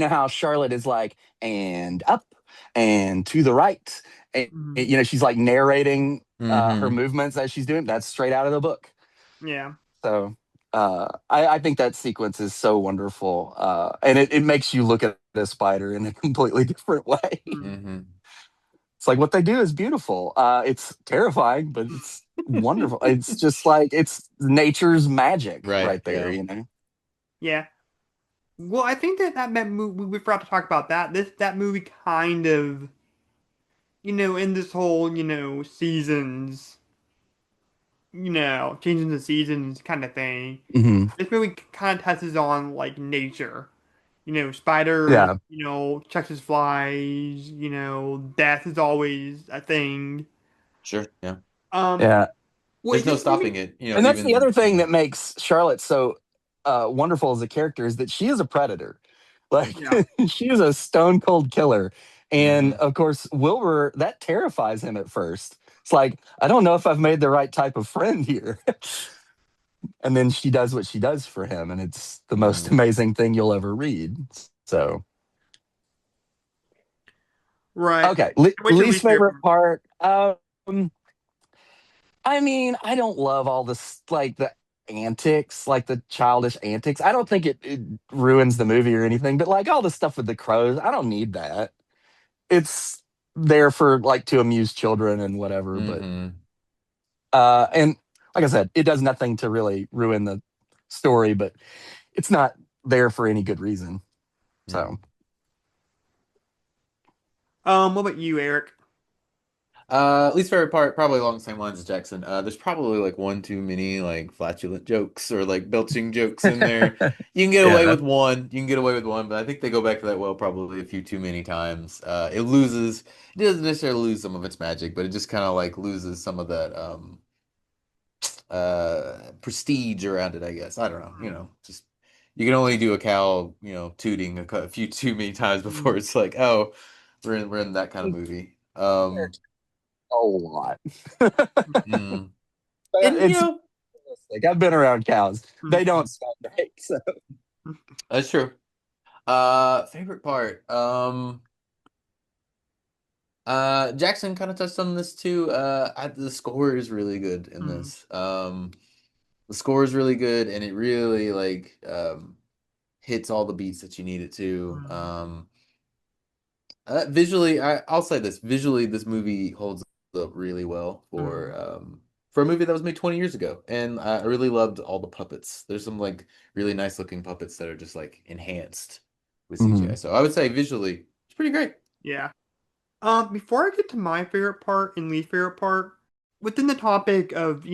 how Charlotte is like, and up and to the right. And, mm. she's like narrating her Hmm. movements as she's doing. That's straight out of the book. Yeah, So I think that sequence is so wonderful. And it makes you look at a spider in a completely different way. mm. Hmm. It's like what they do is beautiful. It's terrifying, but it's wonderful. It's just like it's nature's magic Right. right there, Yeah. Yeah. Well, I think that movie, we forgot to talk about that. That movie kind of, in this whole, seasons, changing the seasons kind of thing. Hmm. This movie kind of touches on like nature. Spiders, Yeah. checks his flies, death is always a thing. Sure. Yeah. Um, Yeah. well, There's is no this movie? stopping it. And that's the Even. other thing that makes Charlotte so wonderful as a character is that she is a predator. Like Yeah. she is a stone cold killer. And Hmm. of course, Wilbur, that terrifies him at first. It's like, I don't know if I've made the right type of friend here. and then she does what she does for him, and it's the most Mm. amazing thing you'll ever read. So, Right. okay, What's your least least favorite favorite part? part. I mean, I don't love all this, like the antics, like the childish antics. I don't think it ruins the movie or anything, but like all the stuff with the crows, I don't need that. It's there for like to amuse children and whatever, but Hmm. and like I said, it does nothing to really ruin the story, but it's not there for any good reason. Mm. So, What about you, Eric? Least favorite part, probably along the same lines as Jackson. There's probably like one too many like flatulent jokes or like belching jokes in there. You can get away yeah. with one. You can get away with one, but I think they go back to that well probably a few too many times. It doesn't necessarily lose some of its magic, but it just kind of like loses some of that prestige around it, I guess. I don't know, just you can only do a cow, tooting a few too many times before it's like, oh, we're in that kind of movie. A lot. Mm. And It's like I've been around cows. They don't smell great. So. that's true. Favorite part. Jackson kind of touched on this too. The score is really good in this. The score is really good, and it really like hits all the beats that you need it to. Visually, I'll say this. Visually, this movie holds up really well for a movie that was made 20 years ago, and I really loved all the puppets. There's some like really nice looking puppets that are just like enhanced with CGI. Mhm. So I would say visually, it's pretty great. Yeah. Before I get to my favorite part and least favorite part, within the topic of,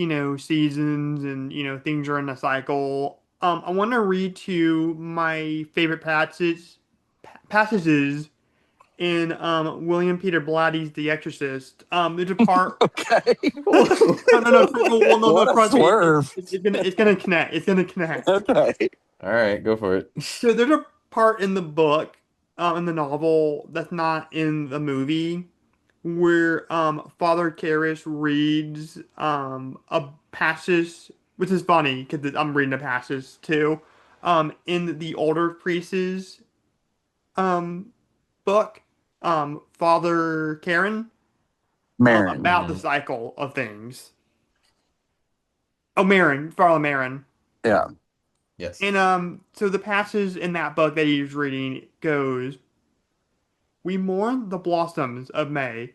seasons and, things are in a cycle, I want to read to my favorite passages in William Peter Blatty's The Exorcist. There's a part. Okay. No, no, no. Well, no, no. What a Trust me. swerve. It's gonna connect. It's gonna connect. Okay. All right, go for it. So there's a part in the book, in the novel that's not in the movie, where Father Karras reads a passage, which is funny because I'm reading a passage too, in the older priest's um book, Father Karen, Marin. about the Hmm. cycle of things. Oh, Marin, Father Marin. Yeah. Yes. And so the passage in that book that he was reading goes, "We mourn the blossoms of May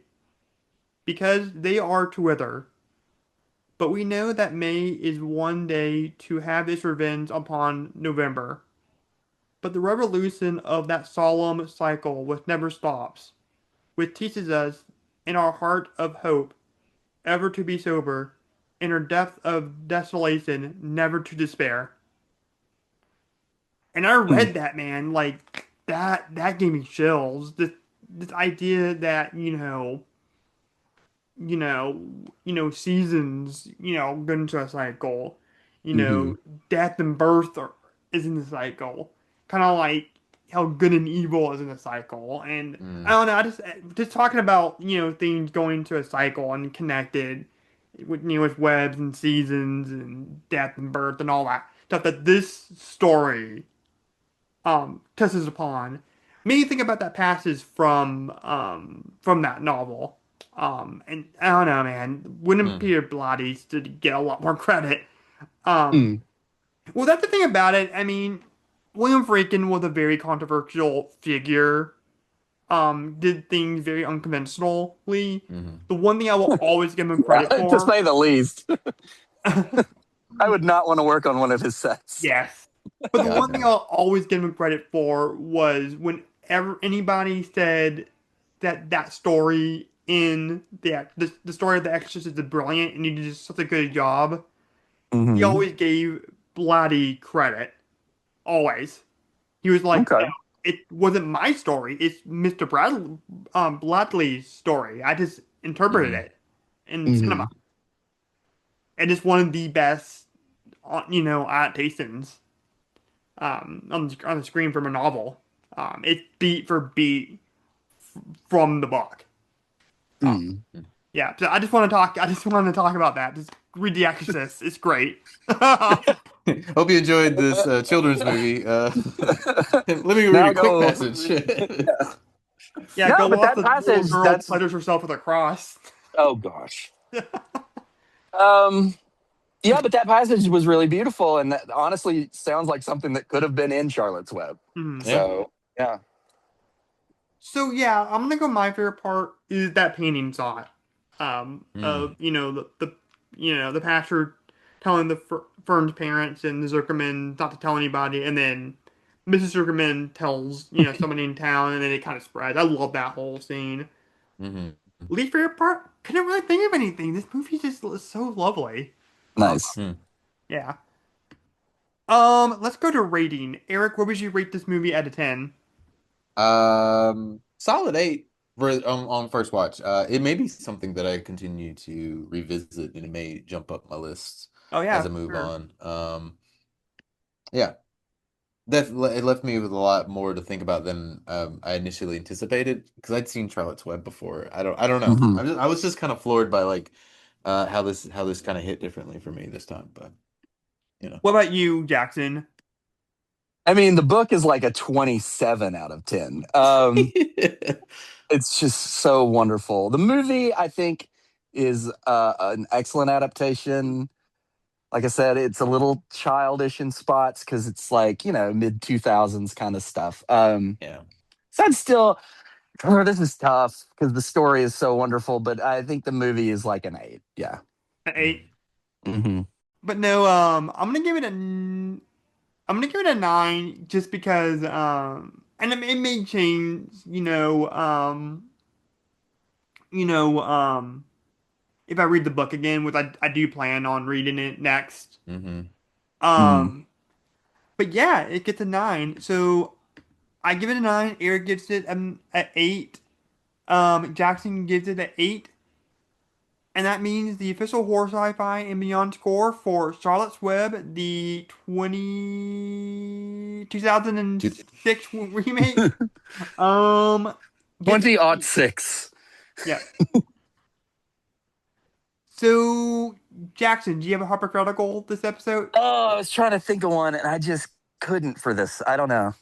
because they are to wither, but we know that May is one day to have its revenge upon November. But the revolution of that solemn cycle which never stops, which teaches us in our heart of hope ever to be sober, in our depth of desolation never to despair." And I Hmm. read that, man, like that gave me chills. This idea that, you know, seasons, go into a cycle, Hmm. death and birth is in the cycle. Kind of like how good and evil is in the cycle. And I Mm. don't know, I just talking about, things going into a cycle and connected with, with webs and seasons and death and birth and all that stuff that this story touches upon. Made me think about that passage from that novel. And I don't know, man. William Mm. Peter Blatty should get a lot more credit. Um, Hmm. well, that's the thing about it. I mean, William Friedkin was a very controversial figure. Did things very unconventionally. Hmm. The one thing I will always give him credit Yeah, to for, say the least. I would not want to work on one of his sets. yes. But the one thing Gotcha. I'll always give him credit for was whenever anybody said that story in the story of The Exorcist is brilliant and you did just such a good job, he Hmm. always gave Blatty credit. Always. He was like, Okay. no, it wasn't my story. It's Mr. Bradley's story. I just interpreted Hmm. it in cinema. Hmm. And it's one of the best, adaptations on the screen from a novel. It's beat for beat from the book. Um, Hmm. yeah, so I just want to talk. I just wanted to talk about that. Just read The Exorcist. It's great. Hope you enjoyed this children's movie. Let me read Now a quick go. passage. Yeah, No, go but watch that the little passage, girl that's pleasures herself with a cross. oh gosh. Um, yeah, but that passage was really beautiful, and that honestly sounds like something that could have been in Charlotte's Web. Mhm. Yeah. So yeah. So yeah, I'm gonna go. My favorite part is that painting shot. Mm. Of the pastor telling the Fern's parents and the Zuckerman not to tell anybody, and then Mrs. Zuckerman tells somebody in town, and then it kind of spreads. I love that whole scene. Hmm. Least favorite part? Couldn't really think of anything. This movie just is so lovely. Uh, Nice. Hmm. yeah. Let's go to rating. Eric, what would you rate this movie out of 10? Solid 8 for on first watch. It may be something that I continue to revisit, and it may jump up my list Oh as yeah, I move sure. on. Yeah, that it left me with a lot more to think about than I initially anticipated because I'd seen Charlotte's Web before. I don't know. Hmm. I was just kind of floored by like how this kind of hit differently for me this time, but you know. What about you, Jackson? I mean, the book is like a 27 out of 10. It's just so wonderful. The movie, I think, is an excellent adaptation. Like I said, it's a little childish in spots because it's like, mid 2000s kind of stuff. Yeah. So it's still, this is tough because the story is so wonderful, but I think the movie is like an 8. Yeah. An 8. Mm. Hmm. But no, I'm gonna give it a 9 just because and it may change, you know, if I read the book again, which I do plan on reading it next. Hmm. Hmm. Um, but yeah, it gets a 9. So I give it a 9. Eric gives it an 8. Jackson gives it an 8. And that means the official horror sci-fi and beyond score for Charlotte's Web, the 2006 remake. Um, gets 2006. yeah. So Jackson, do you have a hypothetical this episode? Oh, I was trying to think of one and I just couldn't for this. I don't know.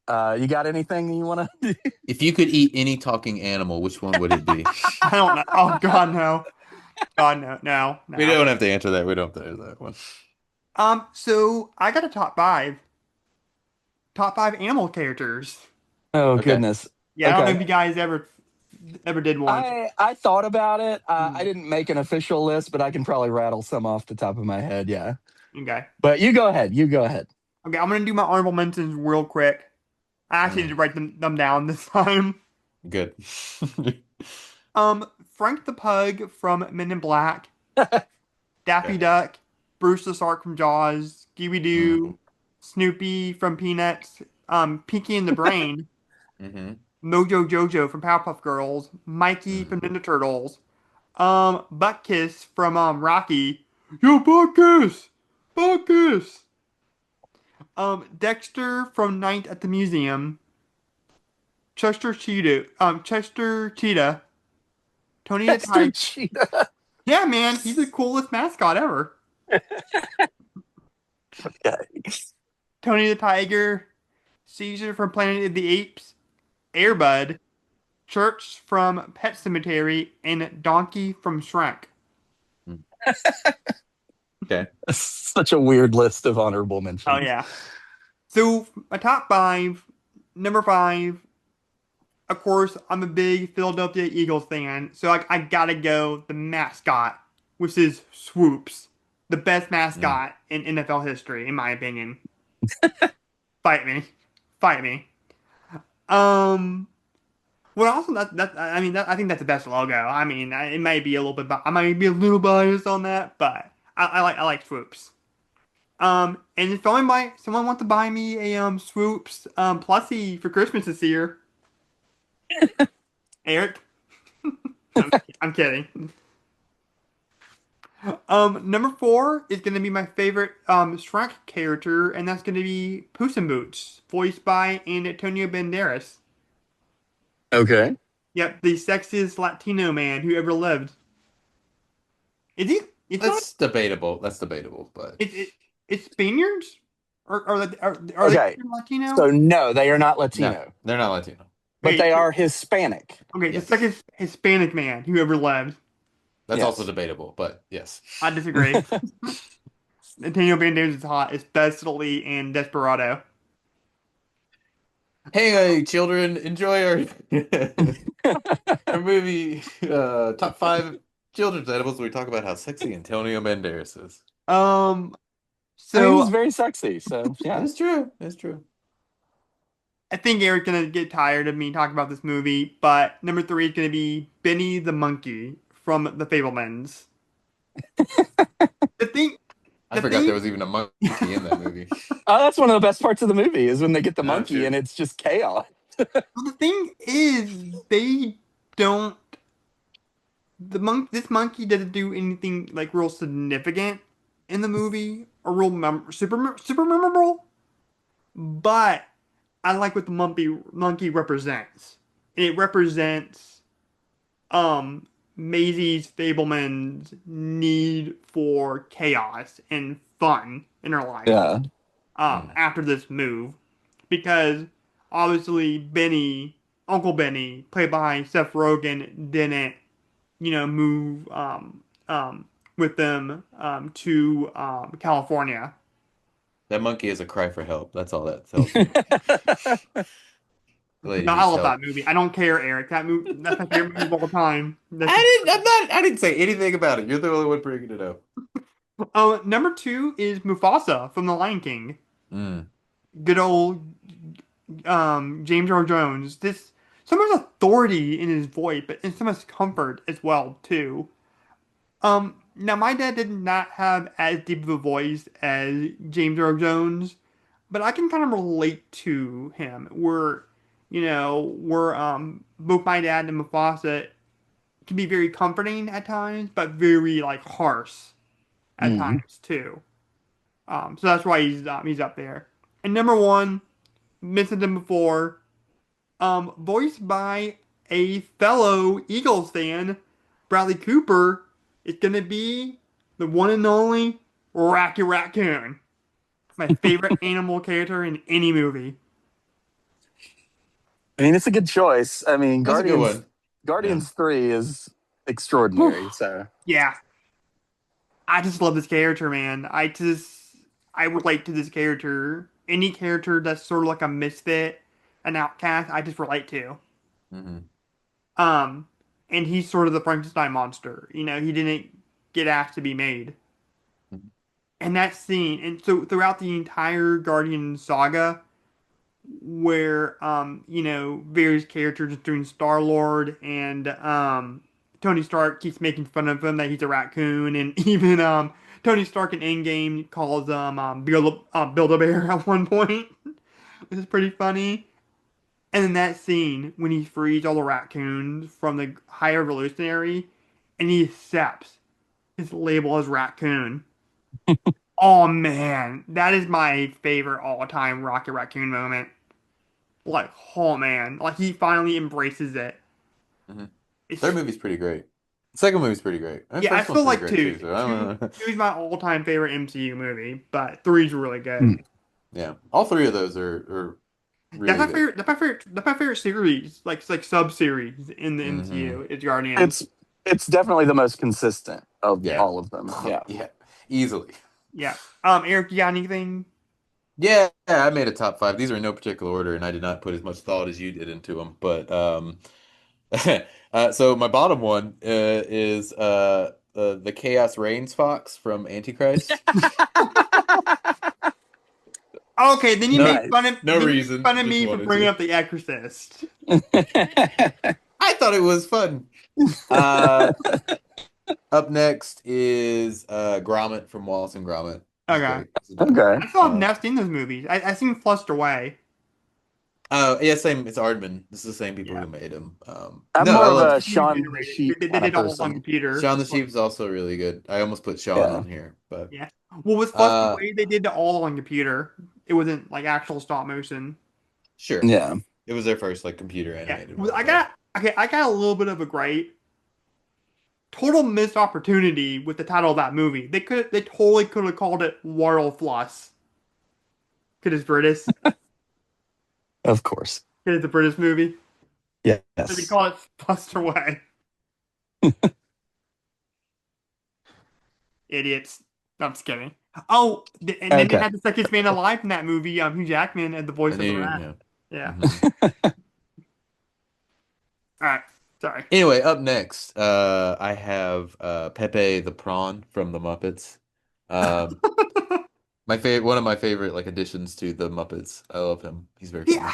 You got anything you want to? If you could eat any talking animal, which one would it be? I don't know. Oh God, no. God, no, no, We no. don't have to answer that. We don't have to answer that one. So I got a top five animal characters. Oh Okay. goodness. Yeah, I don't know Okay. if you guys ever did one. I thought about it. I Hmm. didn't make an official list, but I can probably rattle some off the top of my head. Yeah. Okay. But you go ahead. You go ahead. Okay, I'm gonna do my honorable mentions real quick. I actually Mm, did write them down this time. good. Frank the Pug from Men in Black, Daffy Okay. Duck, Bruce the Shark from Jaws, Mm, Scooby-Doo, Snoopy from Peanuts, Pinky and the Brain, hmm. Mojo Jojo from Powerpuff Girls, Mikey from Mm. Ninja Turtles, Buttkiss from Rocky. Yo, Buttkiss! Buttkiss! Dexter from Night at the Museum, Chester Cheetah, Tony the Esther Tiger. Cheetah. Yeah, man, he's the coolest mascot ever. Okay. Tony the Tiger, Caesar from Planet of the Apes, Airbud, Church from Pet Cemetery, and Donkey from Shrek. Mm. Okay. Such a weird list of honorable Oh mentions. yeah. So my top five, number five, of course, I'm a big Philadelphia Eagles fan, so I gotta go the mascot, which is Swoops, the best Mm. mascot in NFL history, in my opinion. Fight me, fight me. Um, well, also I mean I think that's the best logo. I mean, it might be a little bit, I might be a little biased on that, but I like Swoops. And if someone wants to buy me a Swoops plushie for Christmas this year, Eric, I'm, I'm kidding. Number four is gonna be my favorite Shrek character, and that's gonna be Puss in Boots, voiced by Antonio Banderas. Okay. Yep, the sexiest Latino man who ever lived. Is he? It's not. That's debatable. That's debatable, but It, it, It's Spaniards? Are they Okay, Latino? so no, they are not No, Latino, they're not Latino. but Okay, they are Hispanic. okay, the Yes. second Hispanic man who ever lived. That's also Yes. debatable, but yes. I disagree. Antonio Banderas is hot, especially in Desperado. Hey, children, enjoy our movie top five children's edibles. We talk about how sexy Antonio Banderas is. Um, I mean, he's so very sexy, so yeah. It's true. It's true. I think Eric's gonna get tired of me talking about this movie, but number three is gonna be Benny the Monkey from The Fablemans. The thing, I the forgot thing, there was even a monkey in that movie. Oh, that's one of the best parts of the movie is when they get the Oh, monkey and shoot. it's just chaos. well, the thing is, they don't. This monkey doesn't do anything like real significant in the movie or real super memorable. But I like what the monkey represents. It represents um Maisie's Fableman's need for chaos and fun in her life Yeah. Mm. after this move because obviously Uncle Benny, played by Seth Rogen, didn't move with them to California. That monkey is a cry for help. That's all that tells me. The lady No, I needs love that help. movie. I don't care, Eric. That's my favorite movie of all time. I didn't say anything about it. You're the only one bringing it up. Number two is Mufasa from The Lion King. Mm. Good old James Earl Jones. This so much authority in his voice, but and so much comfort as well too. Now my dad did not have as deep of a voice as James Earl Jones, but I can kind of relate to him. We're both my dad and Mufasa can be very comforting at times, but very like harsh at Mm. times too. So that's why he's up there. And number one, mentioned him before, voiced by a fellow Eagles fan, Bradley Cooper, is gonna be the one and only Rocky Raccoon. My favorite animal character in any movie. I mean, it's a good choice. I mean, That's a good Guardians one. Yeah. Guardians 3 is Whew. extraordinary. So Yeah, I just love this character, man. I relate to this character. Any character that's sort of like a misfit, an outcast, I just relate to. Hmm. Um, and he's sort of the Frankenstein monster. He didn't get asked to be made. And that scene, and so throughout the entire Guardian saga, where various characters, including Star Lord and Tony Stark, keeps making fun of him that he's a raccoon, and even Tony Stark in Endgame calls Build-A-Bear at one point, which is pretty funny. And then that scene when he frees all the raccoons from the High Evolutionary, and he accepts his label as raccoon. Oh man, that is my favorite all-time Rocket Raccoon moment. Like, oh man, like he finally embraces it. Hmm. Third It's movie's pretty great. Second movie's pretty great. And yeah, I first one's feel pretty like great too. two. So I Two don't know. two is my all-time favorite MCU movie, but three's really good. mm. Yeah, all three of those are That's really my good. favorite. That's my favorite. That's my favorite series. Like sub-series in the Hmm. MCU. It's Guardians. It's definitely the most consistent of Yeah, all of them. Yeah. yeah, easily. Yeah. Eric, you got anything? Yeah, I made a top five. These are in no particular order, and I did not put as much thought as you did into them. But so my bottom one is the Chaos Reigns Fox from Antichrist. Okay, then you No, make Nice. fun of no then you make reason, fun of just me for wanted bringing to. up The Exorcist. I thought it was fun. Uh, Up next is Gromit from Wallace and Gromit. He's Okay. great. He's the best. Okay. I still have not seen those movies. I seen Flushed Away. Yeah, same. It's Aardman. This is the same people Yeah. who made him. I'm No, I more of love a Computer Shaun the generated. Sheep They kind of did all on person. computer. Shaun the Sheep's also really good. I almost put Shaun Yeah. on here, but Yeah. Well, with Flushed uh, Away, they did it all on computer. It wasn't like actual stop motion. sure. Yeah. It was their first like computer Yeah. animated Well, one, so I got a little bit of a gripe. total missed opportunity with the title of that movie. They totally could have called it Royal Flush. Could it's British. Of course. Could it's a British movie. So they Yes. call it Flushed Away. Idiots. No, I'm just kidding. Oh, and then they Okay. had the second man alive in that movie. Hugh Jackman and the voice And of the you, rat. yeah. Yeah. Mhm. All right. Sorry. Anyway, up next, I have Pepe the Prawn from the Muppets. Um, one of my favorite like additions to the Muppets. I love him. He's very See, funny.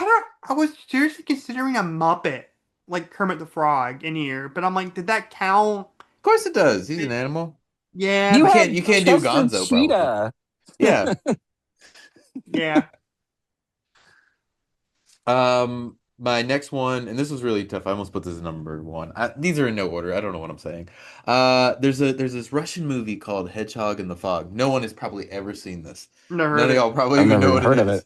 I was seriously considering a Muppet, like Kermit the Frog, in here, but I'm like, did that count? Of course it does. He's an animal. Yeah, You but had You can't do Chester Gonzo probably. Cheetah. Yeah. yeah. My next one, and this was really tough. I almost put this as number one. These are in no order. I don't know what I'm saying. There's this Russian movie called Hedgehog in the Fog. No one has probably ever seen this. Never None heard of of it. y'all probably I've even never know even what it heard of it. is.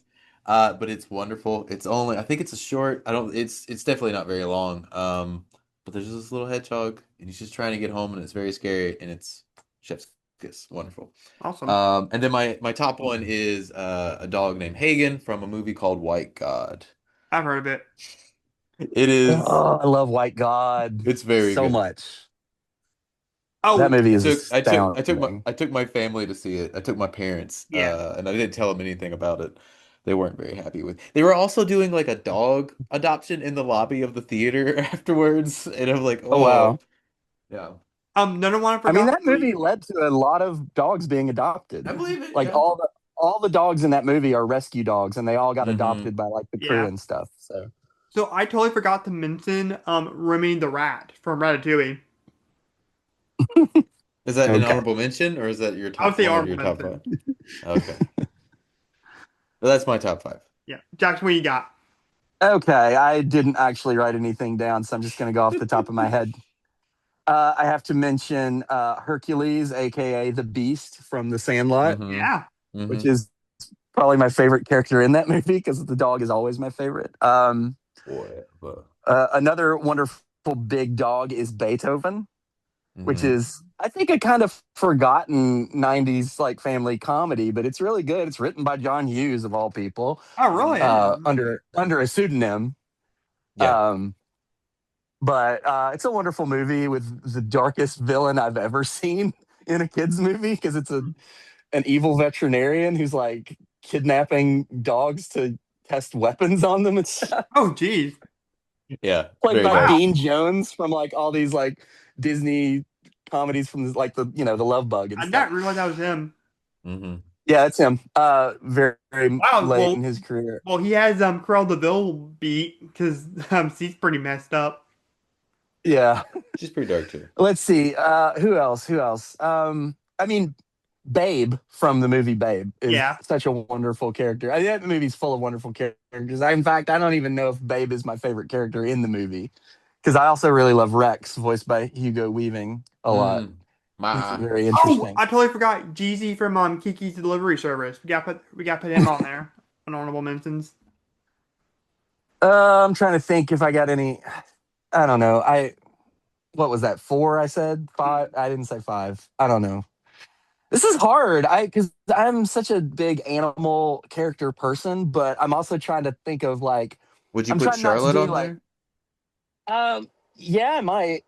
But it's wonderful. I think it's a short. I don't. It's definitely not very long. But there's this little hedgehog, and he's just trying to get home, and it's very scary, and it's chef's kiss. Wonderful. Awesome. And then my top one is a dog named Hagen from a movie called White God. I've heard of it. It is. Oh, I love White God It's very so good. much. That Oh, movie I is took I took I took my astounding. I took my family to see it. I took my parents, yeah. and I didn't tell them anything about it. They weren't very happy with. They were also doing like a dog adoption in the lobby of the theater afterwards, and I'm like, Oh oh, wow. yeah. Another one I I mean, forgot. that movie led to a lot of dogs being adopted. I believe it. Like Yeah. all the dogs in that movie are rescue dogs, and they all got Hmm. adopted by like the crew Yeah. and stuff. So So I totally forgot to mention Remy the Rat from Ratatouille. Is that an okay, honorable mention, or is that your I would top say one of honorable your top five? mention. Okay, well, that's my top five. Yeah. Jackson, what you got? okay. I didn't actually write anything down, so I'm just gonna go off the top of my head. I have to mention Hercules, aka the Beast from The Sandlot, Hmm. Yeah. which Hmm. is probably my favorite character in that movie because the dog is always my favorite. Whatever. Another wonderful big dog is Beethoven, which Hmm. is I think a kind of forgotten '90s like family comedy, but it's really good. It's written by John Hughes of all people, Oh, really? I Hmm. didn't know. under a pseudonym. Yeah. Um, but it's a wonderful movie with the darkest villain I've ever seen in a kids movie because it's an evil veterinarian who's like kidnapping dogs to test weapons on them and stuff. Oh, geez. Yeah. Played Very by Wow. dark. Dean Jones from like all these like Disney comedies from like the the Love Bug and I did stuff. not realize that was him. Hmm. Yeah, it's him. Very, very Wow. late in his career. Well, he has Cruella de Vil beat because she's pretty messed up. Yeah. She's pretty dark too. Let's see. Who else? Who else? I mean, Babe from the movie Babe is Yeah. such a wonderful character. I think the movie's full of wonderful characters. In fact, I don't even know if Babe is my favorite character in the movie because I also really love Rex, voiced by Hugo Weaving, a lot. Mm. He's Ma. very Oh, interesting. I totally forgot Jeezy from Kiki's Delivery Service. We got to put him on there. On honorable mentions. I'm trying to think if I got any. I don't know. What was that? Four? I said five. I didn't say five. I don't know. This is hard. Because I'm such a big animal character person, but I'm also trying to think of like Would you I'm put trying not to Charlotte do on like there? yeah, I might.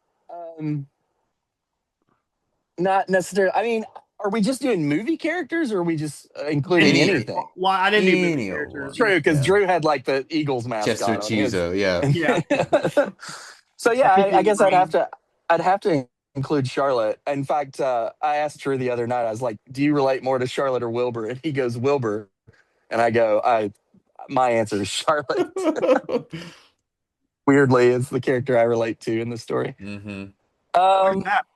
Not necessarily. I mean, are we just doing movie characters or are we just including Any anything? Well, I didn't do movie any old characters. one. True, because Yeah. Drew had like the Eagles Chester mascot on his. Cheezo, yeah. Yeah. So Or yeah, Pinky I and the guess Brain. I'd have to include Charlotte. In fact, I asked Drew the other night. I was like, "Do you relate more to Charlotte or Wilbur?" And he goes, "Wilbur," and I go, "I." My answer is Charlotte. Weirdly, is the character I relate to in the story. Hmm. Why is Um, that?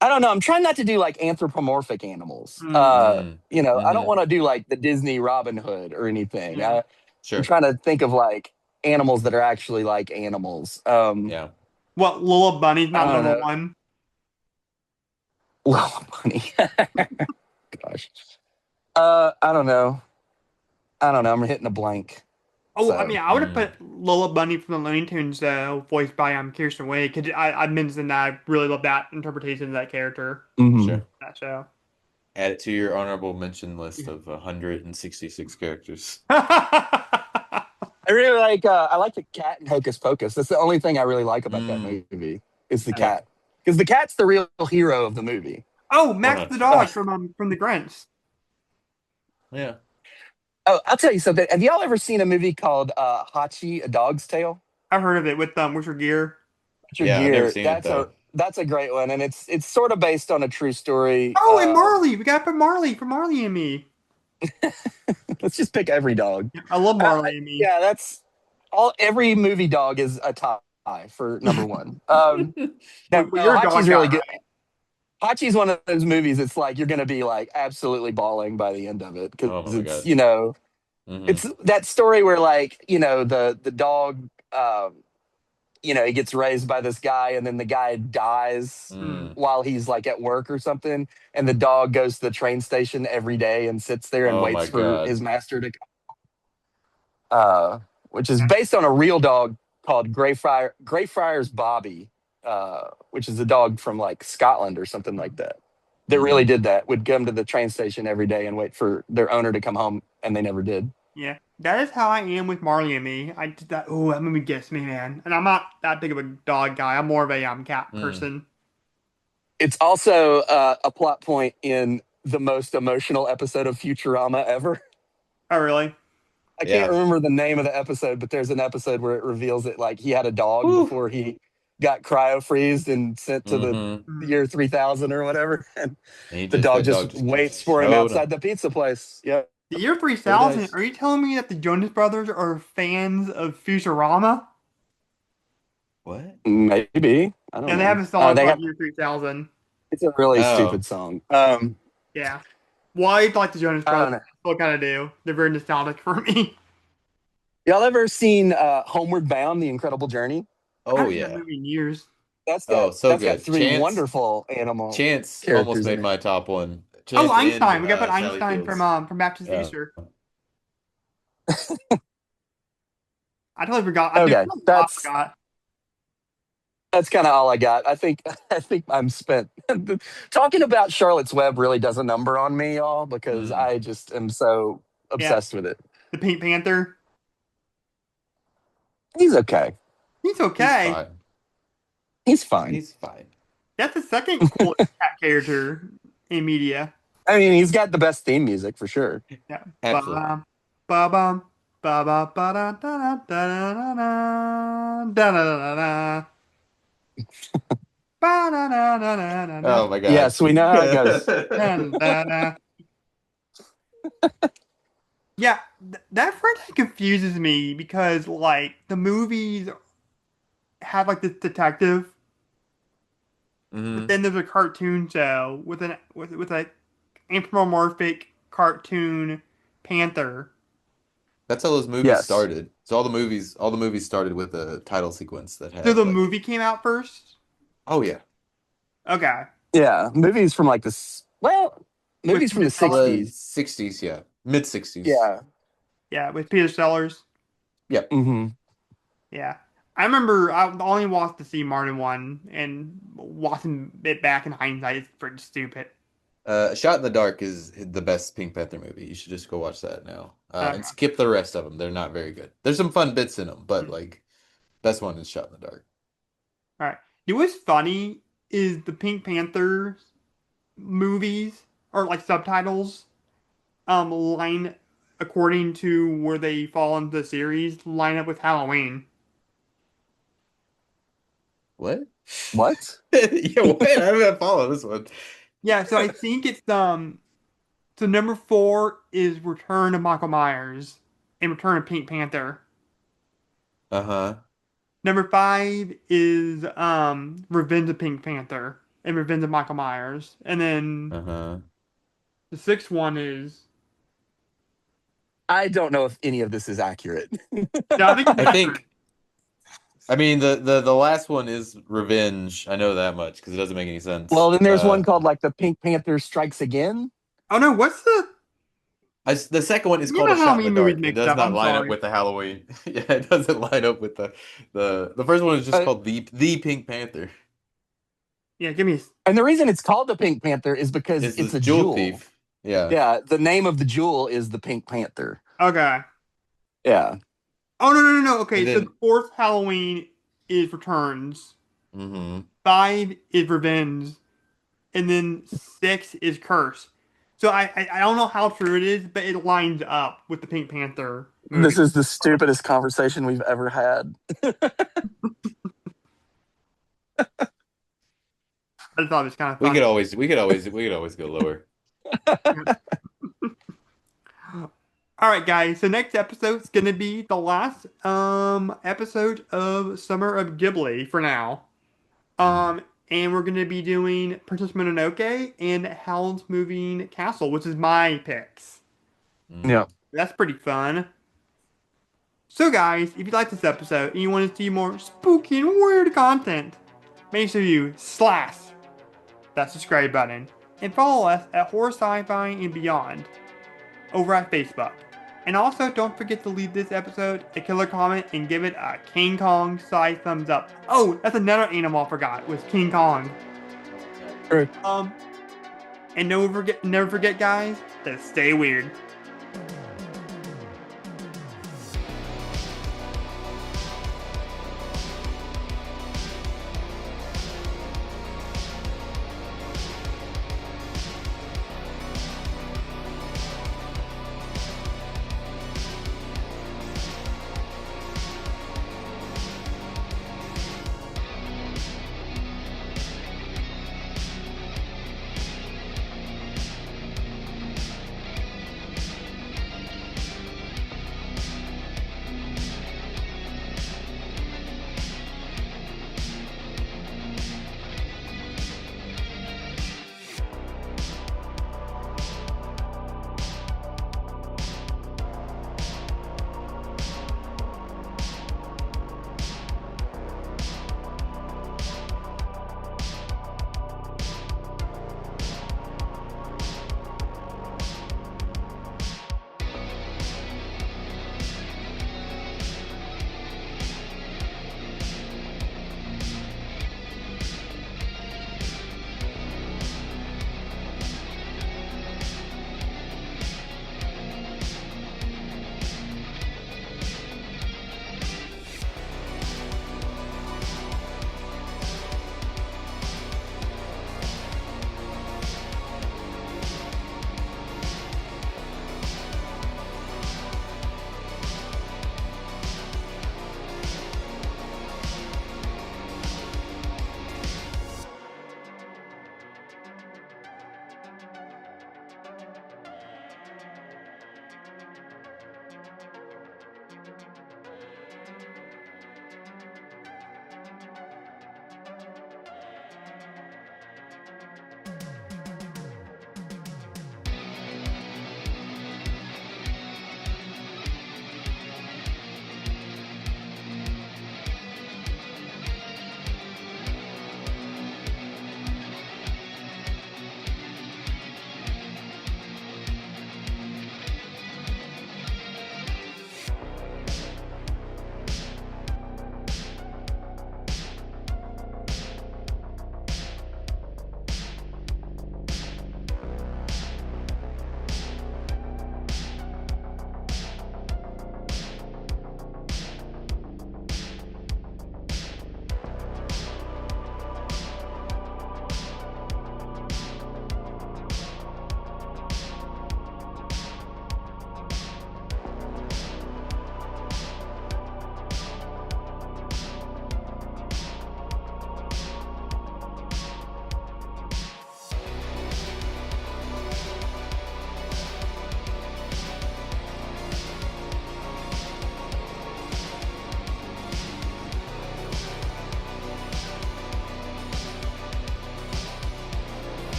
I don't know. I'm trying not to do like anthropomorphic animals. Mm, Mm. I don't Hmm. want to do like the Disney Robin Hood or anything. yeah. I'm Sure. trying to think of like animals that are actually like animals. Yeah. What, Lola Bunny's I not don't number know. one? Well, bunny. Gosh. I don't know. I'm hitting a blank. Oh, I mean, So I would have Mm. put Lola Bunny from the Looney Tunes, voiced by Kirsten Wiig, because I mentioned that I really love that interpretation of that character, mhm. Sure. that show. Add it to your honorable mention list of 166 characters. I really like I like the cat in Hocus Pocus. That's the only thing I really like about that Mm. movie is the Yeah. cat. Because the cat's the real hero of the movie. Oh, Max the 100%. dog from the Grinch. Yeah. Oh, I'll tell you something. Have y'all ever seen a movie called Hachi, A Dog's Tale? I've heard of it with Richard Gere. Richard Yeah, I've never Gere. seen it though. That's a great one, and it's sort of based on a true story. Oh, and Marley. We got to put Marley for Marley and Me. Let's just pick every dog. I love Marley and Me. Yeah, that's all. Every movie dog is a tie for number one. Well, No, you're a dog Hachi's guy, really good. right? Hachi's one of those movies. It's like you're going to be like absolutely bawling by the end of it because Oh my it's God. Hmm. it's that story where like the dog he gets raised by this guy and then the guy dies Hmm. Mm. while he's like at work or something, and the dog goes to the train station every day and sits there and Oh my waits for God. his master to which is based on a real dog called Greyfriars Bobby, which is a dog from like Scotland or something like that. That really Hmm. did that. Would come to the train station every day and wait for their owner to come home, and they never did. Yeah, that is how I am with Marley and Me. I did that. Oh, that movie gets me, man. And I'm not that big of a dog guy. I'm more of a cat Mm. person. It's also a plot point in the most emotional episode of Futurama ever. Oh, really? I can't Yeah. remember the name of the episode, but there's an episode where it reveals that like he had a dog Whew. before he got cryo freezed and sent to the Hmm. Hmm. year 3000 or whatever, and And the dog that dog just just waits for him showed outside up. the pizza place. Yeah, The year very 3000. nice. Are you telling me that the Jonas Brothers are fans of Futurama? What? Maybe, I don't And they have know. a song They called got Year 3000. it's a really Oh. stupid song. Yeah. Well, I like the Jonas I Brothers. don't know. Still kind of do. They're very nostalgic for me. Y'all ever seen Homeward Bound: The Incredible Journey? I Oh haven't seen that yeah. movie in years. Oh, so That's got good. three Chance wonderful animal Chance almost characters in made it. my top one. Oh, Chance and Einstein. We got to put Sally Einstein Fields. from Back to the Yeah. Future. I totally forgot. I Okay, forgot. that's kind of all I got. I think I'm spent. Talking about Charlotte's Web really does a number on me, y'all, because Mm. I just am so Yeah. obsessed with it. The Pink Panther. He's okay. He's He's okay. fine. He's fine. He's fine. That's the second coolest cat character in media. I mean, he's got the best theme music for sure. Yeah. Absolutely. Ba-bum, ba-ba, ba-da, da-da, da-da-da-da, da-da-da-da-da. Ba-da-da-da-da-da-da, Oh my God. Yes, we know how it goes. da-da-da. Yeah, that franchise confuses me because like the movies have like this detective, but Mhm. then there's a cartoon show with a anthropomorphic cartoon panther. That's how those movies Yes. started. So all the movies started with a title sequence that had So the like, movie came out first? oh yeah. Okay. Yeah, movies from like movies from the Peter Sellers. 60s. 60s, yeah. Mid 60s. Yeah. Yeah, with Peter Sellers. Yep. Mm-hmm. Yeah. I remember I only watched the Steve Martin one, and watching it back in hindsight is pretty stupid. Shot in the Dark is the best Pink Panther movie. You should just go watch that now. Okay. And skip the rest of them. They're not very good. There's some fun bits in them, but like best one is Shot in the Dark. All right. You know what's funny is the Pink Panther movies or like subtitles line according to where they fall into the series line up with Halloween. What? What? Yeah, what? I don't follow this one. Yeah, so I think it's so number 4 is Return of Michael Myers and Return of Pink Panther. Uh-huh. Number 5 is Revenge of Pink Panther and Revenge of Michael Myers. And then Uh-huh. the 6th one is I don't know if any of this is accurate. no, I think it's I think I mean the last one is Revenge. I know that much because it doesn't make any sense. Well, then there's one called like the Pink Panther Strikes Again. Oh no, what's the The second one is You called know A how Shot in many the movies Dark. It mixed does up. not I'm line up sorry. with the Halloween. Yeah, it doesn't line up with the first one is just But called the Pink Panther. Yeah, give me. and the reason it's called the Pink Panther is because It's it's this a jewel jewel. thief. Yeah. Yeah, the name of the jewel is the Pink Panther. Okay. Yeah. Oh no. And Okay, so the then fourth Halloween is Returns. hmm 5 is Revenge, and then 6 is Curse. So I don't know how true it is, but it lines up with the Pink Panther movie. This is the stupidest conversation we've ever had. I just thought it was kind of we funny. could always go lower. All right, guys. So next episode's gonna be the last episode of Summer of Ghibli for now. Mhm. And we're gonna be doing Princess Mononoke and Howl's Moving Castle, which is my picks. Yeah. Mhm. That's pretty fun. So, guys, if you like this episode and you want to see more spooky and weird content, make sure you slash that subscribe button and follow us at Horror Sci-Fi and Beyond over at Facebook. And also, don't forget to leave this episode a killer comment and give it a King Kong size thumbs up. Oh, that's another animal I forgot was King Kong. True. And never forget, guys, to stay weird.